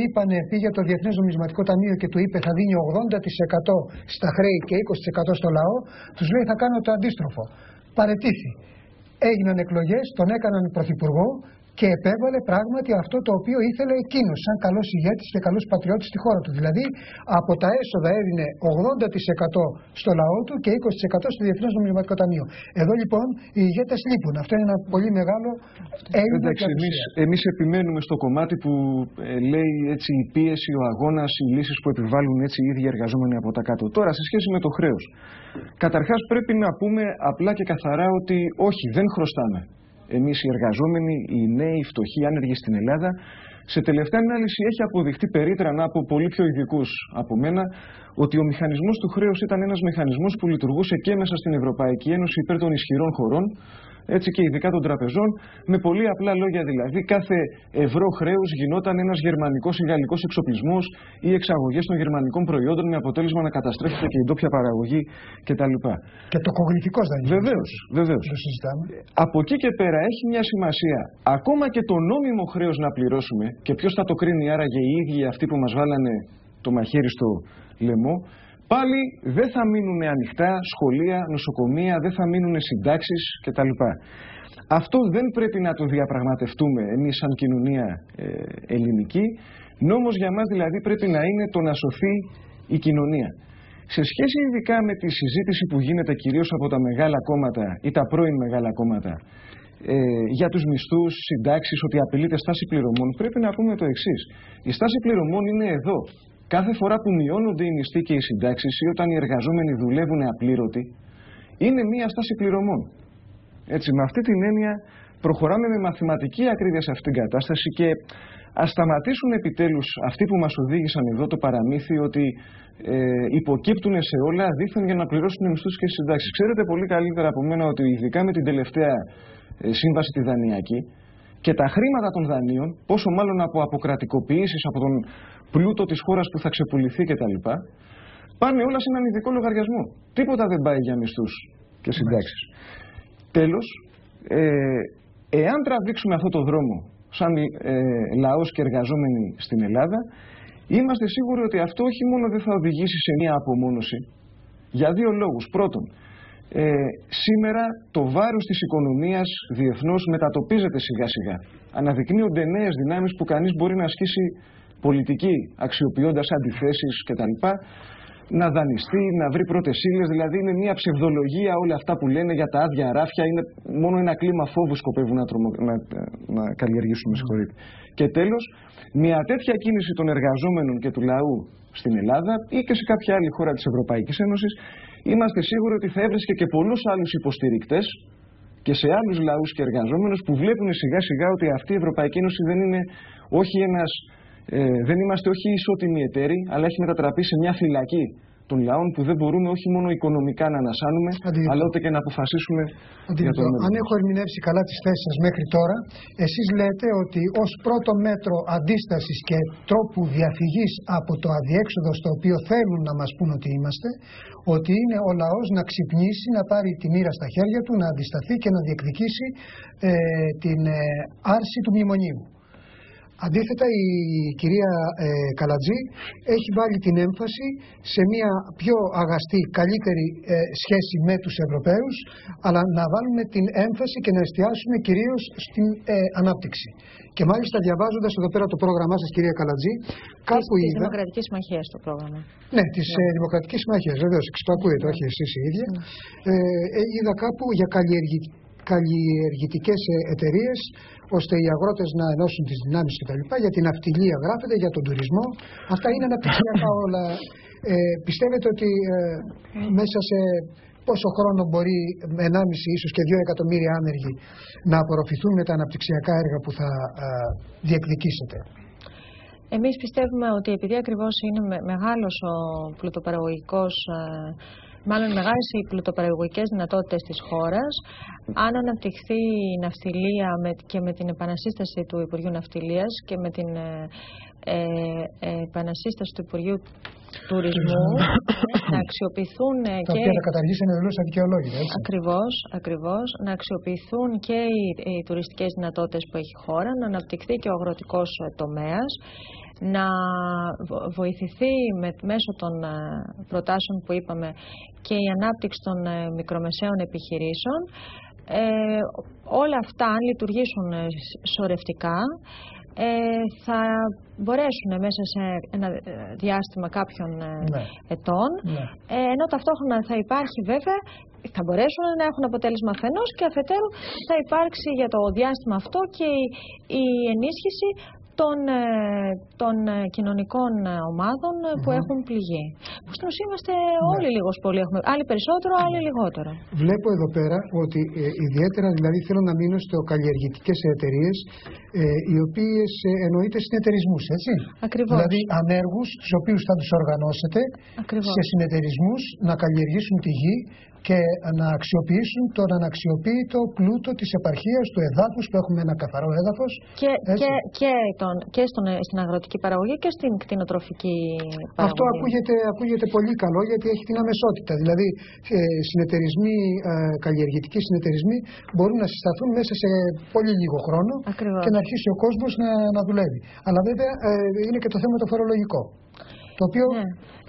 πήγε το Διεθνές Νομισματικό Ταμείο και του είπε θα δίνει 80% στα χρέη και 20% στο λαό, τους λέει θα κάνω το αντίστροφο. Παρετήθη. Έγιναν εκλογές, τον έκαναν πρωθυπουργό και επέβαλε πράγματι αυτό το οποίο ήθελε εκείνος, σαν καλός ηγέτης και καλός πατριώτης στη χώρα του. Δηλαδή, από τα έσοδα έδινε 80% στο λαό του και 20% στο Διεθνές Νομισματικό Ταμείο. Εδώ λοιπόν οι ηγέτες λείπουν. Αυτό είναι ένα πολύ μεγάλο έλλειμμα. Εντάξει, εμείς επιμένουμε στο κομμάτι που λέει έτσι, η πίεση, ο αγώνας, οι λύσεις που επιβάλλουν έτσι οι ίδιοι εργαζόμενοι από τα κάτω. Τώρα, σε σχέση με το χρέος. Καταρχάς, πρέπει να πούμε απλά και καθαρά ότι όχι, δεν χρωστάμε. Εμείς οι εργαζόμενοι, οι νέοι, οι φτωχοί, άνεργοι στην Ελλάδα, σε τελευταία ανάλυση έχει αποδειχτεί περίτρανα από πολύ πιο ειδικούς από μένα ότι ο μηχανισμός του χρέους ήταν ένας μηχανισμός που λειτουργούσε και μέσα στην Ευρωπαϊκή Ένωση υπέρ των ισχυρών χωρών, έτσι και ειδικά των τραπεζών, με πολύ απλά λόγια δηλαδή. Κάθε ευρώ χρέους γινόταν ένας γερμανικός ή γαλλικός εξοπλισμός ή εξαγωγές των γερμανικών προϊόντων με αποτέλεσμα να καταστρέφεται και η ντόπια παραγωγή κτλ. Και το κογνητικό δανεισμό. Βεβαίως, βεβαίως. Από εκεί και πέρα έχει μια σημασία ακόμα και το νόμιμο χρέος να πληρώσουμε, και ποιος θα το κρίνει άραγε οι ίδιοι αυτοί που μας βάλανε το μαχαίρι στο λαιμό. Πάλι δεν θα μείνουν ανοιχτά σχολεία, νοσοκομεία, δεν θα μείνουν συντάξεις κτλ. Αυτό δεν πρέπει να το διαπραγματευτούμε εμείς σαν κοινωνία ελληνική. Νόμος για μας δηλαδή πρέπει να είναι το να σωθεί η κοινωνία. Σε σχέση ειδικά με τη συζήτηση που γίνεται κυρίως από τα μεγάλα κόμματα ή τα πρώην μεγάλα κόμματα για τους μισθούς, συντάξεις, ότι απειλείται στάση πληρωμών, πρέπει να πούμε το εξής. Η στάση πληρωμών είναι εδώ. Κάθε φορά που μειώνονται οι μισθοί και οι συντάξεις ή όταν οι εργαζόμενοι δουλεύουν απλήρωτοι, είναι μία στάση πληρωμών. Έτσι, με αυτή την έννοια προχωράμε με μαθηματική ακρίβεια σε αυτήν την κατάσταση και ας σταματήσουν επιτέλους αυτοί που μας οδήγησαν εδώ το παραμύθι ότι υποκύπτουν σε όλα δήθεν για να πληρώσουν μισθούς και συντάξεις. Ξέρετε πολύ καλύτερα από μένα ότι ειδικά με την τελευταία σύμβαση τη δανειακή και τα χρήματα των δανείων, πόσο μάλλον από αποκρατικοποιήσεις από τον πλούτο της χώρας που θα ξεπουληθεί κτλ., πάνε όλα σε έναν ειδικό λογαριασμό. Τίποτα δεν πάει για μισθούς και συντάξεις. Τέλος, εάν τραβήξουμε αυτό το δρόμο σαν λαός και εργαζόμενοι στην Ελλάδα, είμαστε σίγουροι ότι αυτό όχι μόνο δεν θα οδηγήσει σε μια απομόνωση, για δύο λόγους. Πρώτον, σήμερα το βάρος της οικονομίας διεθνώς μετατοπίζεται σιγά σιγά. Αναδεικνύονται νέες δυνάμεις που κανείς μπορεί να ασκήσει πολιτική αξιοποιώντας αντιθέσεις κτλ. Να δανειστεί, να βρει πρώτες ύλες, δηλαδή είναι μια ψευδολογία όλα αυτά που λένε για τα άδεια ράφια, είναι μόνο ένα κλίμα φόβου σκοπεύουν να καλλιεργήσουν, συγχωρείτε. Και τέλος, μια τέτοια κίνηση των εργαζόμενων και του λαού στην Ελλάδα ή και σε κάποια άλλη χώρα της Ευρωπαϊκής Ένωσης, είμαστε σίγουροι ότι θα έβρισκε και πολλούς άλλους υποστηρικτές και σε άλλους λαούς και εργαζόμενους που βλέπουν σιγά σιγά ότι αυτή η Ευρωπαϊκή Ένωση δεν είναι όχι ένας. Δεν είμαστε όχι ισότιμοι εταίροι, αλλά έχει μετατραπεί σε μια φυλακή των λαών που δεν μπορούμε όχι μόνο οικονομικά να ανασάνουμε, αλλά ούτε και να αποφασίσουμε για το μέλλον. Αν έχω ερμηνεύσει καλά τις θέσεις σας μέχρι τώρα, εσείς λέτε ότι ως πρώτο μέτρο αντίστασης και τρόπου διαφυγής από το αδιέξοδο στο οποίο θέλουν να μας πούν ότι είμαστε, ότι είναι ο λαός να ξυπνήσει, να πάρει τη μοίρα στα χέρια του, να αντισταθεί και να διεκδικήσει την άρση του μνημονίου. Αντίθετα, η κυρία Καλατζή έχει βάλει την έμφαση σε μια πιο αγαστή, καλύτερη σχέση με τους Ευρωπαίους, αλλά να βάλουμε την έμφαση και να εστιάσουμε κυρίως στην ανάπτυξη. Και μάλιστα διαβάζοντας εδώ πέρα το πρόγραμμά σας, κυρία Καλατζή, κάπου είδα... Της Δημοκρατικής Συμμαχίας το πρόγραμμα. Ναι, της Δημοκρατικής Συμμαχίας, βεβαίως, το ακούετε, όχι εσείς οι ίδιοι. Είδα κάπου για καλλιεργητικές εταιρείες, ώστε οι αγρότες να ενώσουν τις δυνάμεις κτλ. Για την ναυτιλία γράφεται, για τον τουρισμό. Αυτά είναι αναπτυξιακά όλα. Πιστεύετε ότι μέσα σε πόσο χρόνο μπορεί 1,5 ίσως και 2 εκατομμύρια άνεργοι να απορροφηθούν με τα αναπτυξιακά έργα που θα διεκδικήσετε? Εμείς πιστεύουμε ότι επειδή ακριβώς είναι μεγάλος ο πλουτοπαραγωγικός, μάλλον μεγάλες οι πλουτοπαραγωγικές δυνατότητες της χώρας, αν αναπτυχθεί η ναυτιλία και με την επανασύσταση του Υπουργείου Ναυτιλίας και με την επανασύσταση του Υπουργείου Τουρισμού, να αξιοποιηθούν τα οποία θα καταργήσουν εντελώς αδικαιολόγητα. Ακριβώς, να αξιοποιηθούν και οι τουριστικές δυνατότητες που έχει η χώρα, να αναπτυχθεί και ο αγροτικός τομέας, να βοηθηθεί μέσω των προτάσεων που είπαμε και η ανάπτυξη των μικρομεσαίων επιχειρήσεων, όλα αυτά, αν λειτουργήσουν σωρευτικά, θα μπορέσουν μέσα σε ένα διάστημα κάποιων ετών, ενώ ταυτόχρονα θα υπάρχει βέβαια, θα μπορέσουν να έχουν αποτέλεσμα αφενός και αφετέρου θα υπάρξει για το διάστημα αυτό και η ενίσχυση των κοινωνικών ομάδων που έχουν πληγεί. Που στην ουσία είμαστε όλοι λίγος πολύ, έχουμε άλλοι περισσότερο, άλλοι λιγότερο. Βλέπω εδώ πέρα ότι ιδιαίτερα δηλαδή θέλω να μείνω στο καλλιεργητικές εταιρείες, οι οποίες εννοείται συνεταιρισμούς, έτσι. Ακριβώς. Δηλαδή ανέργους, τους οποίους θα τους οργανώσετε σε συνεταιρισμούς να καλλιεργήσουν τη γη και να αξιοποιήσουν τον αναξιοποίητο πλούτο της επαρχίας, του εδάφους, που έχουμε ένα καθαρό έδαφος. Και στην αγροτική παραγωγή και στην κτηνοτροφική παραγωγή. Αυτό ακούγεται πολύ καλό, γιατί έχει την αμεσότητα. Δηλαδή συνεταιρισμοί, καλλιεργητικοί συνεταιρισμοί μπορούν να συσταθούν μέσα σε πολύ λίγο χρόνο. Ακριβώς. Και να αρχίσει ο κόσμος να δουλεύει. Αλλά βέβαια είναι και το θέμα το φορολογικό, το οποίο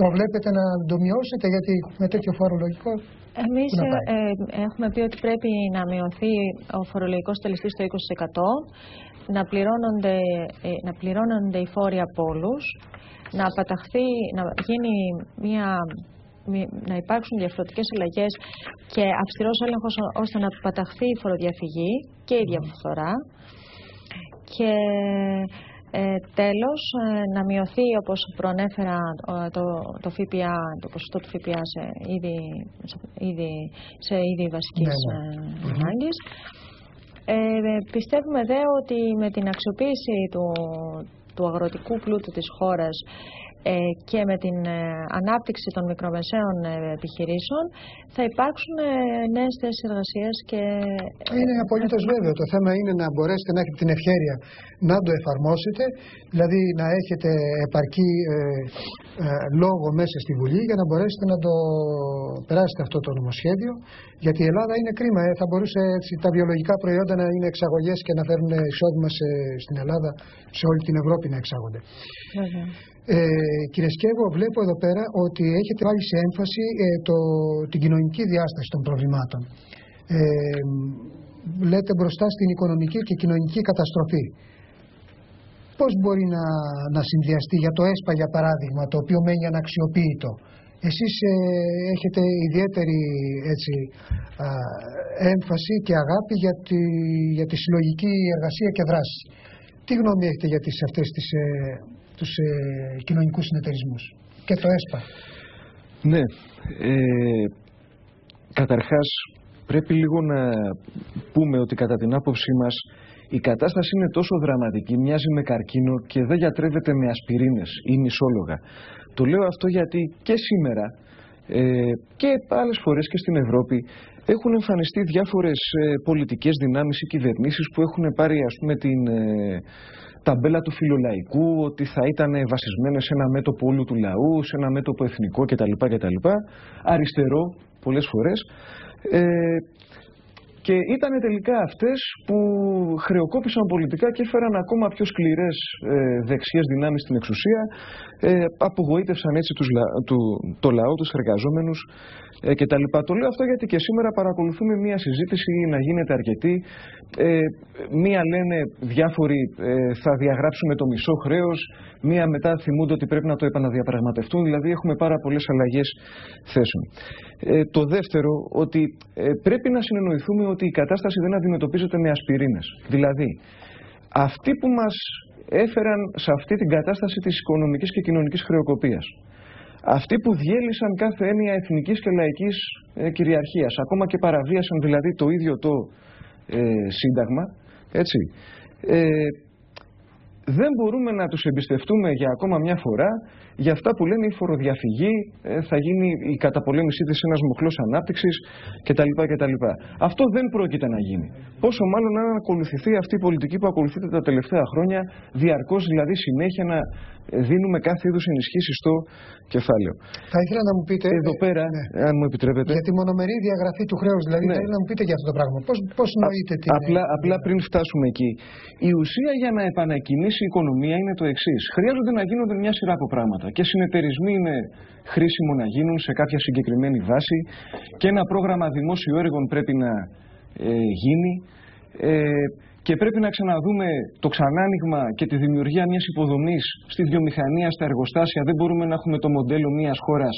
προβλέπετε να το μειώσετε, γιατί με τέτοιο φορολογικό. Εμείς έχουμε πει ότι πρέπει να μειωθεί ο φορολογικός τελεστής στο 20%, να πληρώνονται οι φόροι από όλους, να υπάρξουν διαφορετικές αλλαγές και αυστηρός έλεγχος ώστε να παταχθεί η φοροδιαφυγή και η διαφθορά. Και τέλος, να μειωθεί, όπως προανέφερα, το ΦΠΑ, το ποσοστό του ΦΠΑ σε είδη βασικής ανάγκης. Πιστεύουμε δε ότι με την αξιοποίηση του αγροτικού πλούτου της χώρας και με την ανάπτυξη των μικρομεσαίων επιχειρήσεων θα υπάρξουν νέες θέσεις εργασίας και... Είναι απολύτως βέβαιο. Το θέμα είναι να μπορέσετε να έχετε την ευχέρεια να το εφαρμόσετε, δηλαδή να έχετε επαρκή λόγο μέσα στη Βουλή για να μπορέσετε να το περάσετε αυτό το νομοσχέδιο, γιατί η Ελλάδα είναι κρίμα. Θα μπορούσε έτσι, τα βιολογικά προϊόντα να είναι εξαγωγές και να φέρουν εισόδημα στην Ελλάδα, σε όλη την Ευρώπη να εξάγονται. Κύριε Σκεύο, βλέπω εδώ πέρα ότι έχετε βάλει σε έμφαση την κοινωνική διάσταση των προβλημάτων. Λέτε μπροστά στην οικονομική και κοινωνική καταστροφή. Πώς μπορεί να συνδυαστεί για το ΕΣΠΑ, για παράδειγμα, το οποίο μένει αναξιοποίητο? Εσείς έχετε ιδιαίτερη έμφαση και αγάπη για τη συλλογική εργασία και δράση. Τι γνώμη έχετε για τους κοινωνικούς συνεταιρισμούς και το ΕΣΠΑ? Ναι, καταρχάς πρέπει λίγο να πούμε ότι κατά την άποψή μας η κατάσταση είναι τόσο δραματική, μοιάζει με καρκίνο και δεν γιατρεύεται με ασπιρίνες ή μισόλογα. Το λέω αυτό γιατί και σήμερα και άλλες φορές και στην Ευρώπη έχουν εμφανιστεί διάφορες πολιτικές δυνάμεις ή κυβερνήσεις που έχουν πάρει, ας πούμε, την ταμπέλα του φιλολαϊκού, ότι θα ήταν βασισμένες σε ένα μέτωπο όλου του λαού, σε ένα μέτωπο εθνικό κτλ. Αριστερό πολλές φορές. Και ήταν τελικά αυτές που χρεοκόπησαν πολιτικά και έφεραν ακόμα πιο σκληρές δεξιές δυνάμεις στην εξουσία, απογοήτευσαν έτσι το λαό, τους εργαζόμενους κτλ. Το λέω αυτό γιατί και σήμερα παρακολουθούμε μια συζήτηση να γίνεται αρκετή. Μία λένε διάφοροι θα διαγράψουμε το μισό χρέος, μία μετά θυμούνται ότι πρέπει να το επαναδιαπραγματευτούν, δηλαδή έχουμε πάρα πολλές αλλαγές θέσεων. Το δεύτερο, ότι πρέπει να συνεννοηθούμε ότι η κατάσταση δεν αντιμετωπίζεται με ασπιρίνες. Δηλαδή, αυτοί που μας έφεραν σε αυτή την κατάσταση της οικονομικής και κοινωνικής χρεοκοπίας, αυτοί που διέλυσαν κάθε έννοια εθνικής και λαϊκής κυριαρχίας, ακόμα και παραβίασαν δηλαδή το ίδιο το Σύνταγμα, έτσι, δεν μπορούμε να τους εμπιστευτούμε για ακόμα μια φορά για αυτά που λένε η φοροδιαφυγή, θα γίνει η καταπολέμησή της ένας μοχλός ανάπτυξης κτλ. Αυτό δεν πρόκειται να γίνει. Πόσο μάλλον αν ακολουθηθεί αυτή η πολιτική που ακολουθείται τα τελευταία χρόνια, διαρκώς δηλαδή συνέχεια να δίνουμε κάθε είδους ενισχύσεις στο κεφάλαιο. Θα ήθελα να μου πείτε. Εδώ πέρα, αν μου επιτρέπετε. Για τη μονομερή διαγραφή του χρέους, δηλαδή, θα ήθελα να μου πείτε για αυτό το πράγμα. Πώς νοείτε την. Απλά πριν φτάσουμε εκεί. Η ουσία για να επανακινήσει η οικονομία είναι το εξής. Χρειάζονται να γίνονται μια σειρά από πράγματα. Και συνεταιρισμοί είναι χρήσιμο να γίνουν σε κάποια συγκεκριμένη βάση. Και ένα πρόγραμμα δημόσιου έργων πρέπει να γίνει και πρέπει να ξαναδούμε το ξανάνοιγμα και τη δημιουργία μιας υποδομής στη βιομηχανία, στα εργοστάσια. Δεν μπορούμε να έχουμε το μοντέλο μιας χώρας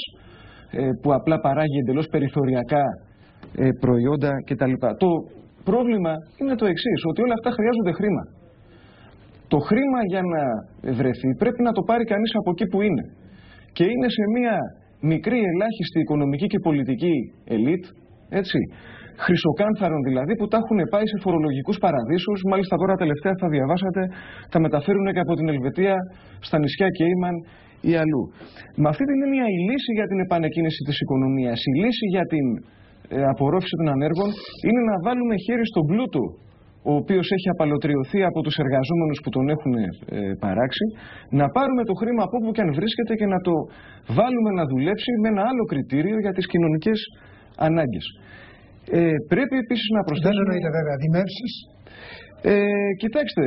που απλά παράγει εντελώς περιθωριακά προϊόντα κτλ. Το πρόβλημα είναι το εξής, ότι όλα αυτά χρειάζονται χρήμα. Το χρήμα για να βρεθεί πρέπει να το πάρει κανείς από εκεί που είναι. Και είναι σε μια μικρή ελάχιστη οικονομική και πολιτική ελίτ, έτσι, χρυσοκάνθαρων δηλαδή, που τα έχουν πάει σε φορολογικούς παραδείσους. Μάλιστα τώρα τελευταία θα διαβάσατε, τα μεταφέρουν και από την Ελβετία στα νησιά Κέιμαν ή αλλού. Με αυτή την έννοια η λύση για την επανεκκίνηση της οικονομίας, η λύση για την απορρόφηση των ανέργων είναι να βάλουμε χέρι στον πλούτο, ο οποίος έχει απαλωτριωθεί από τους εργαζόμενους που τον έχουν παράξει, να πάρουμε το χρήμα από όπου και αν βρίσκεται και να το βάλουμε να δουλέψει με ένα άλλο κριτήριο για τις κοινωνικές ανάγκες. Πρέπει επίσης να προσθέσουμε... Δεν εννοείται βέβαια δημεύσεις. Κοιτάξτε,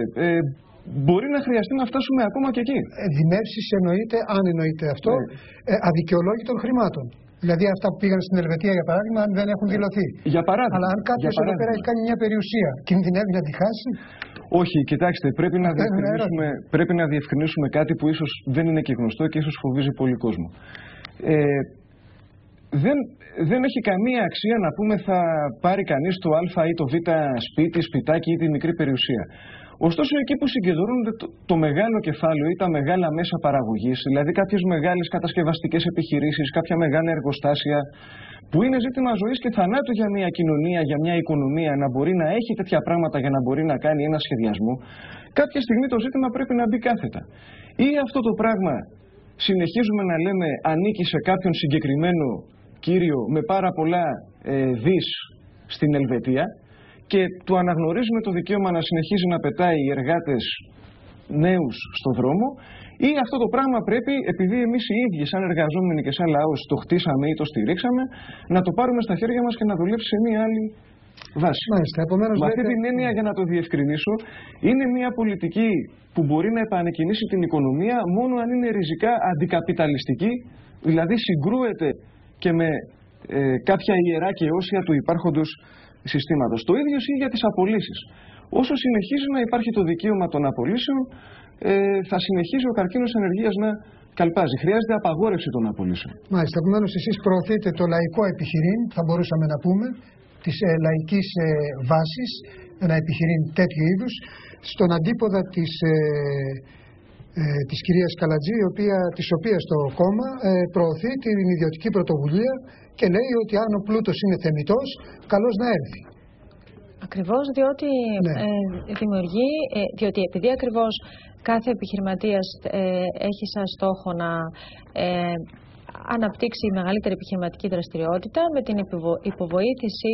μπορεί να χρειαστεί να φτάσουμε ακόμα και εκεί. Δημεύσεις εννοείται, αν εννοείται αυτό, αδικαιολόγητων χρημάτων. Δηλαδή αυτά που πήγαν στην Ελβετία για παράδειγμα, αν δεν έχουν δηλωθεί. Για παράδειγμα. Αλλά αν κάποιος εδώ πέρα έχει κάνει μια περιουσία, κινδυνεύει να τη χάσει. Όχι, κοιτάξτε, πρέπει να διευκρινίσουμε κάτι που ίσως δεν είναι και γνωστό και ίσως φοβίζει πολύ κόσμο. Δεν έχει καμία αξία να πούμε θα πάρει κανείς το α ή το β σπίτι, σπιτάκι ή τη μικρή περιουσία. Ωστόσο, εκεί που συγκεντρώνονται το μεγάλο κεφάλαιο ή τα μεγάλα μέσα παραγωγής, δηλαδή κάποιες μεγάλες κατασκευαστικές επιχειρήσεις, κάποια μεγάλα εργοστάσια, που είναι ζήτημα ζωής και θανάτου για μια κοινωνία, για μια οικονομία, να μπορεί να έχει τέτοια πράγματα για να μπορεί να κάνει ένα σχεδιασμό, κάποια στιγμή το ζήτημα πρέπει να μπει κάθετα. Ή αυτό το πράγμα συνεχίζουμε να λέμε ανήκει σε κάποιον συγκεκριμένο κύριο με πάρα πολλά δις στην Ελβετία, και του αναγνωρίζουμε το δικαίωμα να συνεχίζει να πετάει οι εργάτες νέους στον δρόμο, ή αυτό το πράγμα πρέπει, επειδή εμείς οι ίδιοι σαν εργαζόμενοι και σαν λαός το χτίσαμε ή το στηρίξαμε, να το πάρουμε στα χέρια μας και να δουλέψει σε μια άλλη βάση. Μάλιστα, επομένως, με αυτή την έννοια, για να το διευκρινίσω, είναι μια πολιτική που μπορεί να επανεκκινήσει την οικονομία μόνο αν είναι ριζικά αντικαπιταλιστική, δηλαδή συγκρούεται και με κάποια ιερά και όσια του υπάρχοντος συστήματος. Το ίδιο ισχύει για τις απολύσεις. Όσο συνεχίζει να υπάρχει το δικαίωμα των απολύσεων, θα συνεχίζει ο καρκίνος ανεργίας να καλπάζει. Χρειάζεται απαγόρευση των απολύσεων. Μάλιστα, επομένως εσείς προωθείτε το λαϊκό επιχειρήν, θα μπορούσαμε να πούμε, της λαϊκής βάσης, ένα επιχειρήν τέτοιου είδους, στον αντίποδα της κυρίας Καλατζή, της οποίας το κόμμα προωθεί την ιδιωτική πρωτοβουλία και λέει ότι αν ο πλούτος είναι θεμιτός, καλώς να έρθει. Ακριβώς διότι δημιουργεί, διότι επειδή ακριβώς κάθε επιχειρηματίας έχει σαν στόχο να αναπτύξει μεγαλύτερη επιχειρηματική δραστηριότητα, με την υποβοήθηση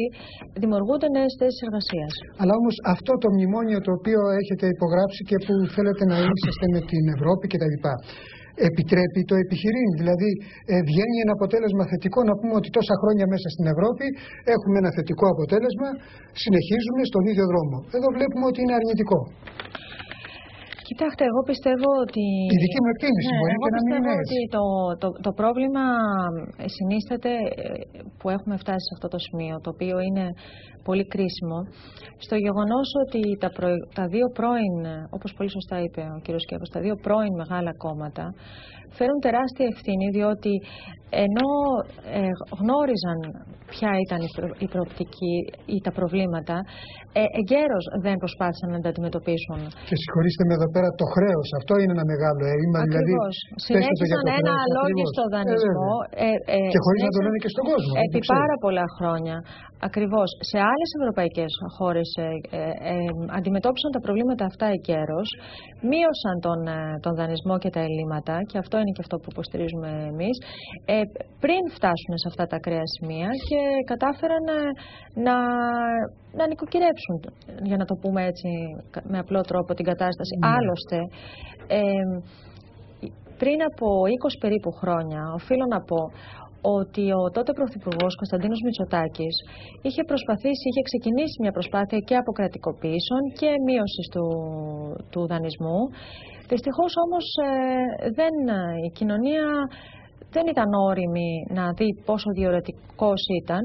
δημιουργούνται νέες θέσεις εργασίας. Αλλά όμως αυτό το μνημόνιο το οποίο έχετε υπογράψει και που θέλετε να είσαστε με την Ευρώπη κτλ. Επιτρέπει το επιχειρήν, δηλαδή βγαίνει ένα αποτέλεσμα θετικό, να πούμε ότι τόσα χρόνια μέσα στην Ευρώπη έχουμε ένα θετικό αποτέλεσμα, συνεχίζουμε στον ίδιο δρόμο. Εδώ βλέπουμε ότι είναι αρνητικό. Κοιτάξτε, εγώ πιστεύω ότι... Η δική μου εκτίμηση μπορεί και να μην είναι έτσι. Ότι το πρόβλημα συνίσταται που έχουμε φτάσει σε αυτό το σημείο, το οποίο είναι πολύ κρίσιμο, στο γεγονός ότι τα δύο πρώην, όπως πολύ σωστά είπε ο κ. Σκέφος, τα δύο πρώην μεγάλα κόμματα φέρουν τεράστια ευθύνη, διότι ενώ γνώριζαν ποια ήταν η προοπτική ή τα προβλήματα, εγκαίρως δεν προσπάθησαν να τα αντιμετωπίσουν. Και συγχωρήστε με εδώ πέρα, το χρέος, αυτό είναι ένα μεγάλο έλλειμμα. Ακριβώς. Δηλαδή, συνέχισαν ένα αλόγιστο δανεισμό. Και χωρίς να το λένε και στον κόσμο. Επί πάρα πολλά χρόνια. Ακριβώς. Σε άλλες ευρωπαϊκές χώρες αντιμετώπισαν τα προβλήματα αυτά εγκαίρως, μείωσαν τον δανεισμό και τα ελλείμματα, και αυτό είναι και αυτό που υποστηρίζουμε εμείς, πριν φτάσουν σε αυτά τα ακραία σημεία και κατάφεραν να νοικοκυρέψουν, για να το πούμε έτσι με απλό τρόπο, την κατάσταση. Άλλωστε, πριν από 20 περίπου χρόνια, οφείλω να πω ότι ο τότε Πρωθυπουργός Κωνσταντίνος Μητσοτάκης είχε ξεκινήσει μια προσπάθεια και αποκρατικοποίησεων και μείωσης του δανεισμού. Δυστυχώς όμως η κοινωνία δεν ήταν όριμη να δει πόσο διορατικός ήταν,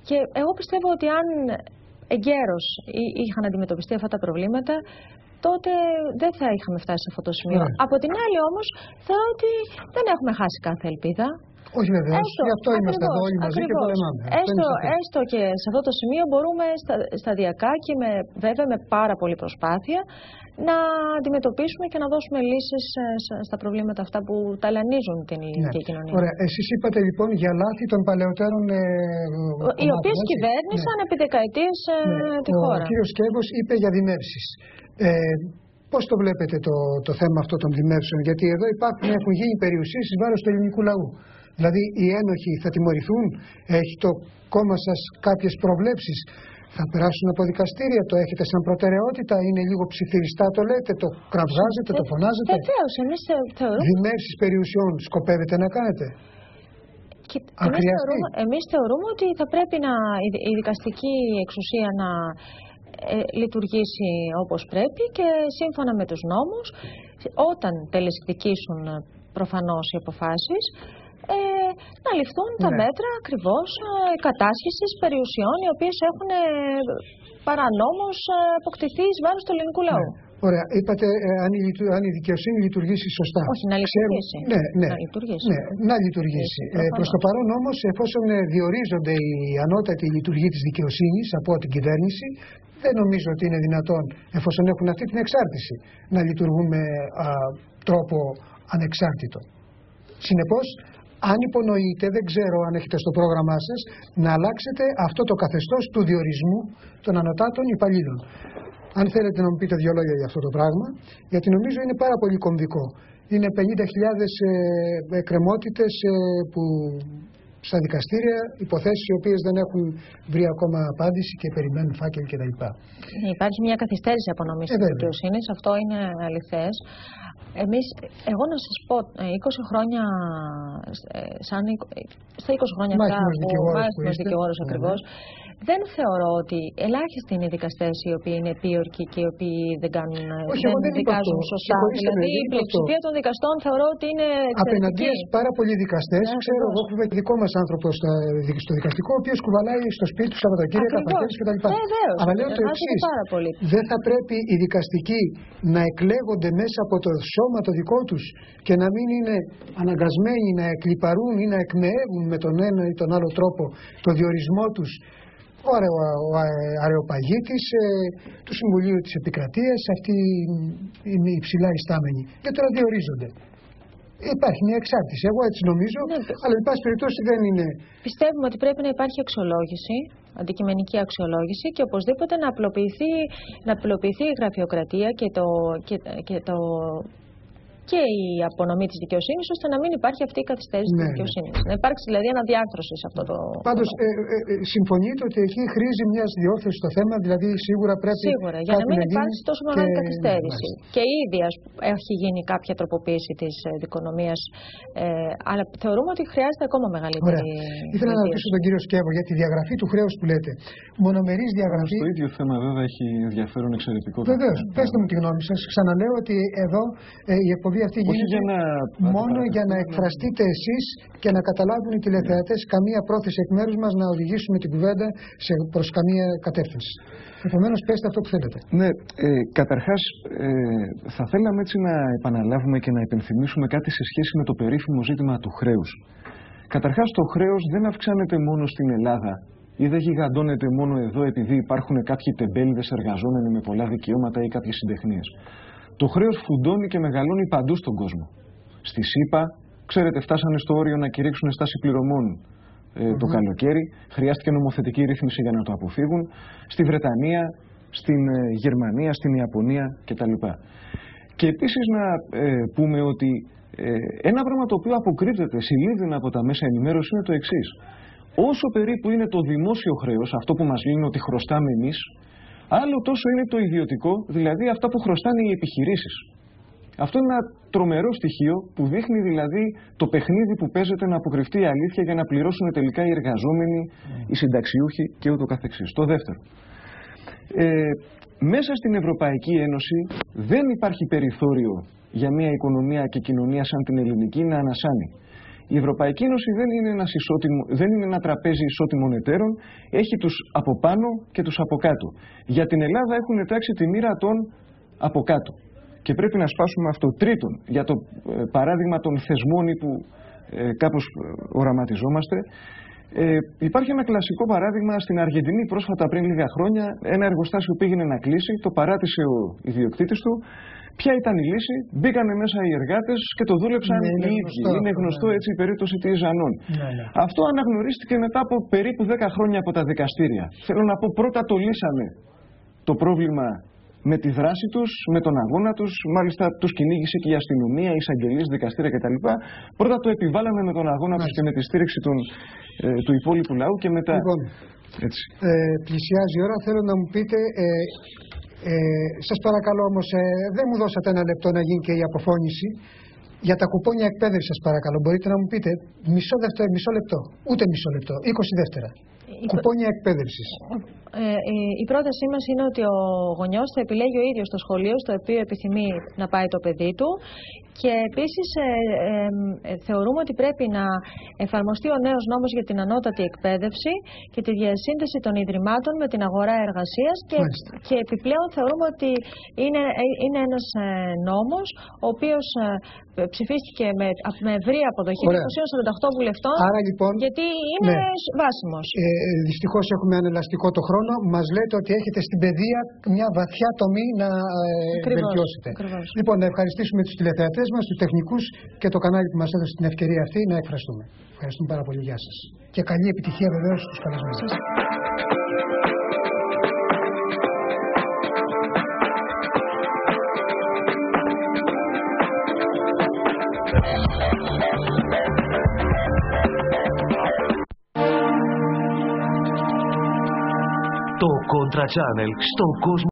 και εγώ πιστεύω ότι αν εγκαίρως είχαν αντιμετωπιστεί αυτά τα προβλήματα, τότε δεν θα είχαμε φτάσει σε αυτό το σημείο. Από την άλλη όμως, θεωρώ ότι δεν έχουμε χάσει κάθε ελπίδα. Όχι βεβαίως, γι' αυτό είμαστε εδώ όλοι μαζί και πολεμάμε. Έστω και σε αυτό το σημείο μπορούμε σταδιακά και βέβαια με πάρα πολλή προσπάθεια να αντιμετωπίσουμε και να δώσουμε λύσεις στα προβλήματα αυτά που ταλανίζουν την ελληνική κοινωνία. Ωραία. Εσείς είπατε λοιπόν για λάθη των παλαιότερων οι οποίες κυβέρνησαν επί δεκαετίες τη χώρα. Ο κύριος Σκεύος είπε για δημεύσεις. Πώς το βλέπετε το θέμα αυτό των δημεύσεων? Γιατί εδώ έχουν γίνει περιουσίες εις βάρος του ελληνικού λαού. Δηλαδή οι ένοχοι θα τιμωρηθούν, έχει το κόμμα σας κάποιες προβλέψεις, θα περάσουν από δικαστήρια, το έχετε σαν προτεραιότητα, είναι λίγο ψιθυριστά το λέτε, το κραυγάζετε, το φωνάζετε? Βεβαίως, εμείς θεωρούμε. Δημεύσεις περιουσιών σκοπεύετε να κάνετε? Εμείς θεωρούμε ότι θα πρέπει η δικαστική εξουσία να λειτουργήσει όπως πρέπει και σύμφωνα με τους νόμους, όταν τελεσδικήσουν προφανώς οι αποφάσεις, να ληφθούν τα μέτρα ακριβώς κατάσχεσης περιουσιών οι οποίες έχουν παρανόμως αποκτηθεί εις βάρος του ελληνικού λαού. Ωραία. Είπατε αν η δικαιοσύνη λειτουργήσει σωστά. Όχι, να λειτουργήσει. Να λειτουργήσει. Προς το παρόν όμως, εφόσον διορίζονται οι ανώτατοι λειτουργοί της δικαιοσύνης από την κυβέρνηση, δεν νομίζω ότι είναι δυνατόν, εφόσον έχουν αυτή την εξάρτηση, να λειτουργούν με τρόπο ανεξάρτητο. Συνεπώς, αν υπονοείτε, δεν ξέρω αν έχετε στο πρόγραμμά σας, να αλλάξετε αυτό το καθεστώς του διορισμού των ανωτάτων υπαλλήλων. Αν θέλετε να μου πείτε δύο λόγια για αυτό το πράγμα, γιατί νομίζω είναι πάρα πολύ κομβικό. Είναι 50.000 εκκρεμότητες που στα δικαστήρια, υποθέσεις οι οποίες δεν έχουν βρει ακόμα απάντηση και περιμένουν φάκελοι κτλ. Υπάρχει μια καθυστέρηση απονομής της δικαιοσύνης, αυτό είναι αληθές. Εγώ να σας πω, 20 χρόνια, στα 20 χρόνια αυτά που μάχημος δικηγόρος ακριβώς, δεν θεωρώ ότι ελάχιστοι είναι οι δικαστές οι οποίοι είναι επίορκοι και οι οποίοι δεν δικάζουν σωστά. Δηλαδή η πλειοψηφία των δικαστών θεωρώ ότι είναι εξαιρετική. Απέναντίας πάρα πολλοί δικαστές, ξέρω εγώ, έχουμε δικό μας άνθρωπο στο δικαστικό, ο οποίος κουβαλάει στο σπίτι του Σαββατοκύριακα πακέτες κτλ. Αλλά λέω το εξής, δεν θα πρέπει οι δικαστικοί να εκλέγονται μέσα από το σώμα το δικό τους και να μην είναι αναγκασμένοι να εκλιπαρούν ή να εκμεεύουν με τον ένα ή τον άλλο τρόπο το διορισμό τους ο αρεοπαγίτης του Συμβουλίου της Επικρατείας, αυτοί είναι υψηλά ιστάμενοι. Και τώρα διορίζονται. Υπάρχει μια εξάρτηση. Εγώ έτσι νομίζω, αλλά εν πάση περιπτώσει δεν είναι. Πιστεύουμε ότι πρέπει να υπάρχει αξιολόγηση, αντικειμενική αξιολόγηση και οπωσδήποτε να απλοποιηθεί η γραφειοκρατία και η απονομή της δικαιοσύνης, ώστε να μην υπάρχει αυτή η καθυστέρηση της δικαιοσύνης. Να υπάρξει δηλαδή αναδιάρθρωση σε αυτό το. Πάντως, συμφωνείτε ότι εκεί χρήζει μια διόρθωση στο θέμα, δηλαδή σίγουρα πρέπει. Σίγουρα, για να μην υπάρξει τόσο μεγάλη καθυστέρηση. Και ήδη έχει γίνει κάποια τροποποίηση της δικονομίας, αλλά θεωρούμε ότι χρειάζεται ακόμα μεγαλύτερη. Ήθελα να ρωτήσω τον κύριο Σκεύο για τη διαγραφή του χρέους που λέτε. Μονομερής διαγραφή. Στο ίδιο θέμα, βέβαια, έχει ενδιαφέρον εξαιρετικό. Βεβαίως. Πέστε μου τη γνώμη σας. Ξαναλέω ότι εδώ η εκπομπή αυτή γίνεται μόνο για να εκφραστείτε εσείς και να καταλάβουν οι τηλεθεατές καμία πρόθεση εκ μέρους μας να οδηγήσουμε την κουβέντα προς καμία κατεύθυνση. Επομένως, πέστε αυτό που θέλετε. Ναι, καταρχάς θα θέλαμε έτσι να επαναλάβουμε και να υπενθυμίσουμε κάτι σε σχέση με το περίφημο ζήτημα του χρέους. Καταρχάς, το χρέος δεν αυξάνεται μόνο στην Ελλάδα ή δεν γιγαντώνεται μόνο εδώ επειδή υπάρχουν κάποιοι τεμπέληδες εργαζόμενοι με πολλά δικαιώματα ή κάποιες συντεχνίες. Το χρέος φουντώνει και μεγαλώνει παντού στον κόσμο. Στη ΣΥΠΑ, ξέρετε, φτάσανε στο όριο να κηρύξουν στάση πληρωμών το καλοκαίρι. Χρειάστηκε νομοθετική ρύθμιση για να το αποφύγουν. Στη Βρετανία, στην Γερμανία, στην Ιαπωνία κτλ. Και επίσης να πούμε ότι ένα πράγμα το οποίο αποκρύπτεται συλλήβδηνα από τα μέσα ενημέρωση είναι το εξής. Όσο περίπου είναι το δημόσιο χρέος, αυτό που μας λένε ότι χρωστάμε εμείς, άλλο τόσο είναι το ιδιωτικό, δηλαδή αυτά που χρωστάνε οι επιχειρήσεις. Αυτό είναι ένα τρομερό στοιχείο που δείχνει δηλαδή το παιχνίδι που παίζεται να αποκρυφτεί η αλήθεια για να πληρώσουν τελικά οι εργαζόμενοι, οι συνταξιούχοι και ούτω καθεξής. Το δεύτερο. Μέσα στην Ευρωπαϊκή Ένωση δεν υπάρχει περιθώριο για μια οικονομία και κοινωνία σαν την ελληνική να ανασάνει. Η Ευρωπαϊκή Ένωση δεν είναι ένα τραπέζι ισότιμων εταίρων, έχει τους από πάνω και τους από κάτω. Για την Ελλάδα έχουν τάξει τη μοίρα των από κάτω. Και πρέπει να σπάσουμε αυτό. Τρίτον, για το παράδειγμα των θεσμών που κάπως οραματιζόμαστε, υπάρχει ένα κλασικό παράδειγμα στην Αργεντινή πρόσφατα πριν λίγα χρόνια. Ένα εργοστάσιο πήγαινε να κλείσει, το παράτησε ο ιδιοκτήτης του. Ποια ήταν η λύση? Μπήκανε μέσα οι εργάτες και το δούλεψαν οι ίδιοι. Είναι γνωστό έτσι η περίπτωση της Ζανών. Αυτό αναγνωρίστηκε μετά από περίπου 10 χρόνια από τα δικαστήρια. Θέλω να πω, πρώτα το λύσανε το πρόβλημα με τη δράση τους, με τον αγώνα τους, μάλιστα τους κυνήγησε και η αστυνομία, οι εισαγγελίες, δικαστήρια κτλ. Πρώτα το επιβάλαμε με τον αγώνα τους και με τη στήριξη του υπόλοιπου λαού και μετά. Λοιπόν, πλησιάζει η ώρα, θέλω να μου πείτε, σας παρακαλώ όμως, δεν μου δώσατε ένα λεπτό να γίνει και η αποφώνηση. Για τα κουπόνια εκπαίδευση, σας παρακαλώ, μπορείτε να μου πείτε μισό λεπτό, ούτε μισό λεπτό, 20 δεύτερα. Κουπόνια εκπαίδευσης. Η πρότασή μας είναι ότι ο γονιός θα επιλέγει ο ίδιος το σχολείο στο οποίο επιθυμεί να πάει το παιδί του και επίσης θεωρούμε ότι πρέπει να εφαρμοστεί ο νέος νόμος για την ανώτατη εκπαίδευση και τη διασύνδεση των ιδρυμάτων με την αγορά εργασίας και επιπλέον θεωρούμε ότι είναι ένας νόμος ο οποίος ψηφίστηκε με ευρία αποδοχή 248 βουλευτών. Άρα, λοιπόν, γιατί είναι βάσιμος. Δυστυχώς έχουμε ανελαστικό το χρόνο. Μας λέτε ότι έχετε στην παιδεία μια βαθιά τομή να βελτιώσετε. Λοιπόν, να ευχαριστήσουμε τους τηλεθεατές μας, τους τεχνικούς και το κανάλι που μας έδωσε την ευκαιρία αυτή να εκφραστούμε. Ευχαριστούμε πάρα πολύ. Γεια σας. Και καλή επιτυχία βεβαίως στους καλεσμένους. Το Contra Channel στον κόσμο.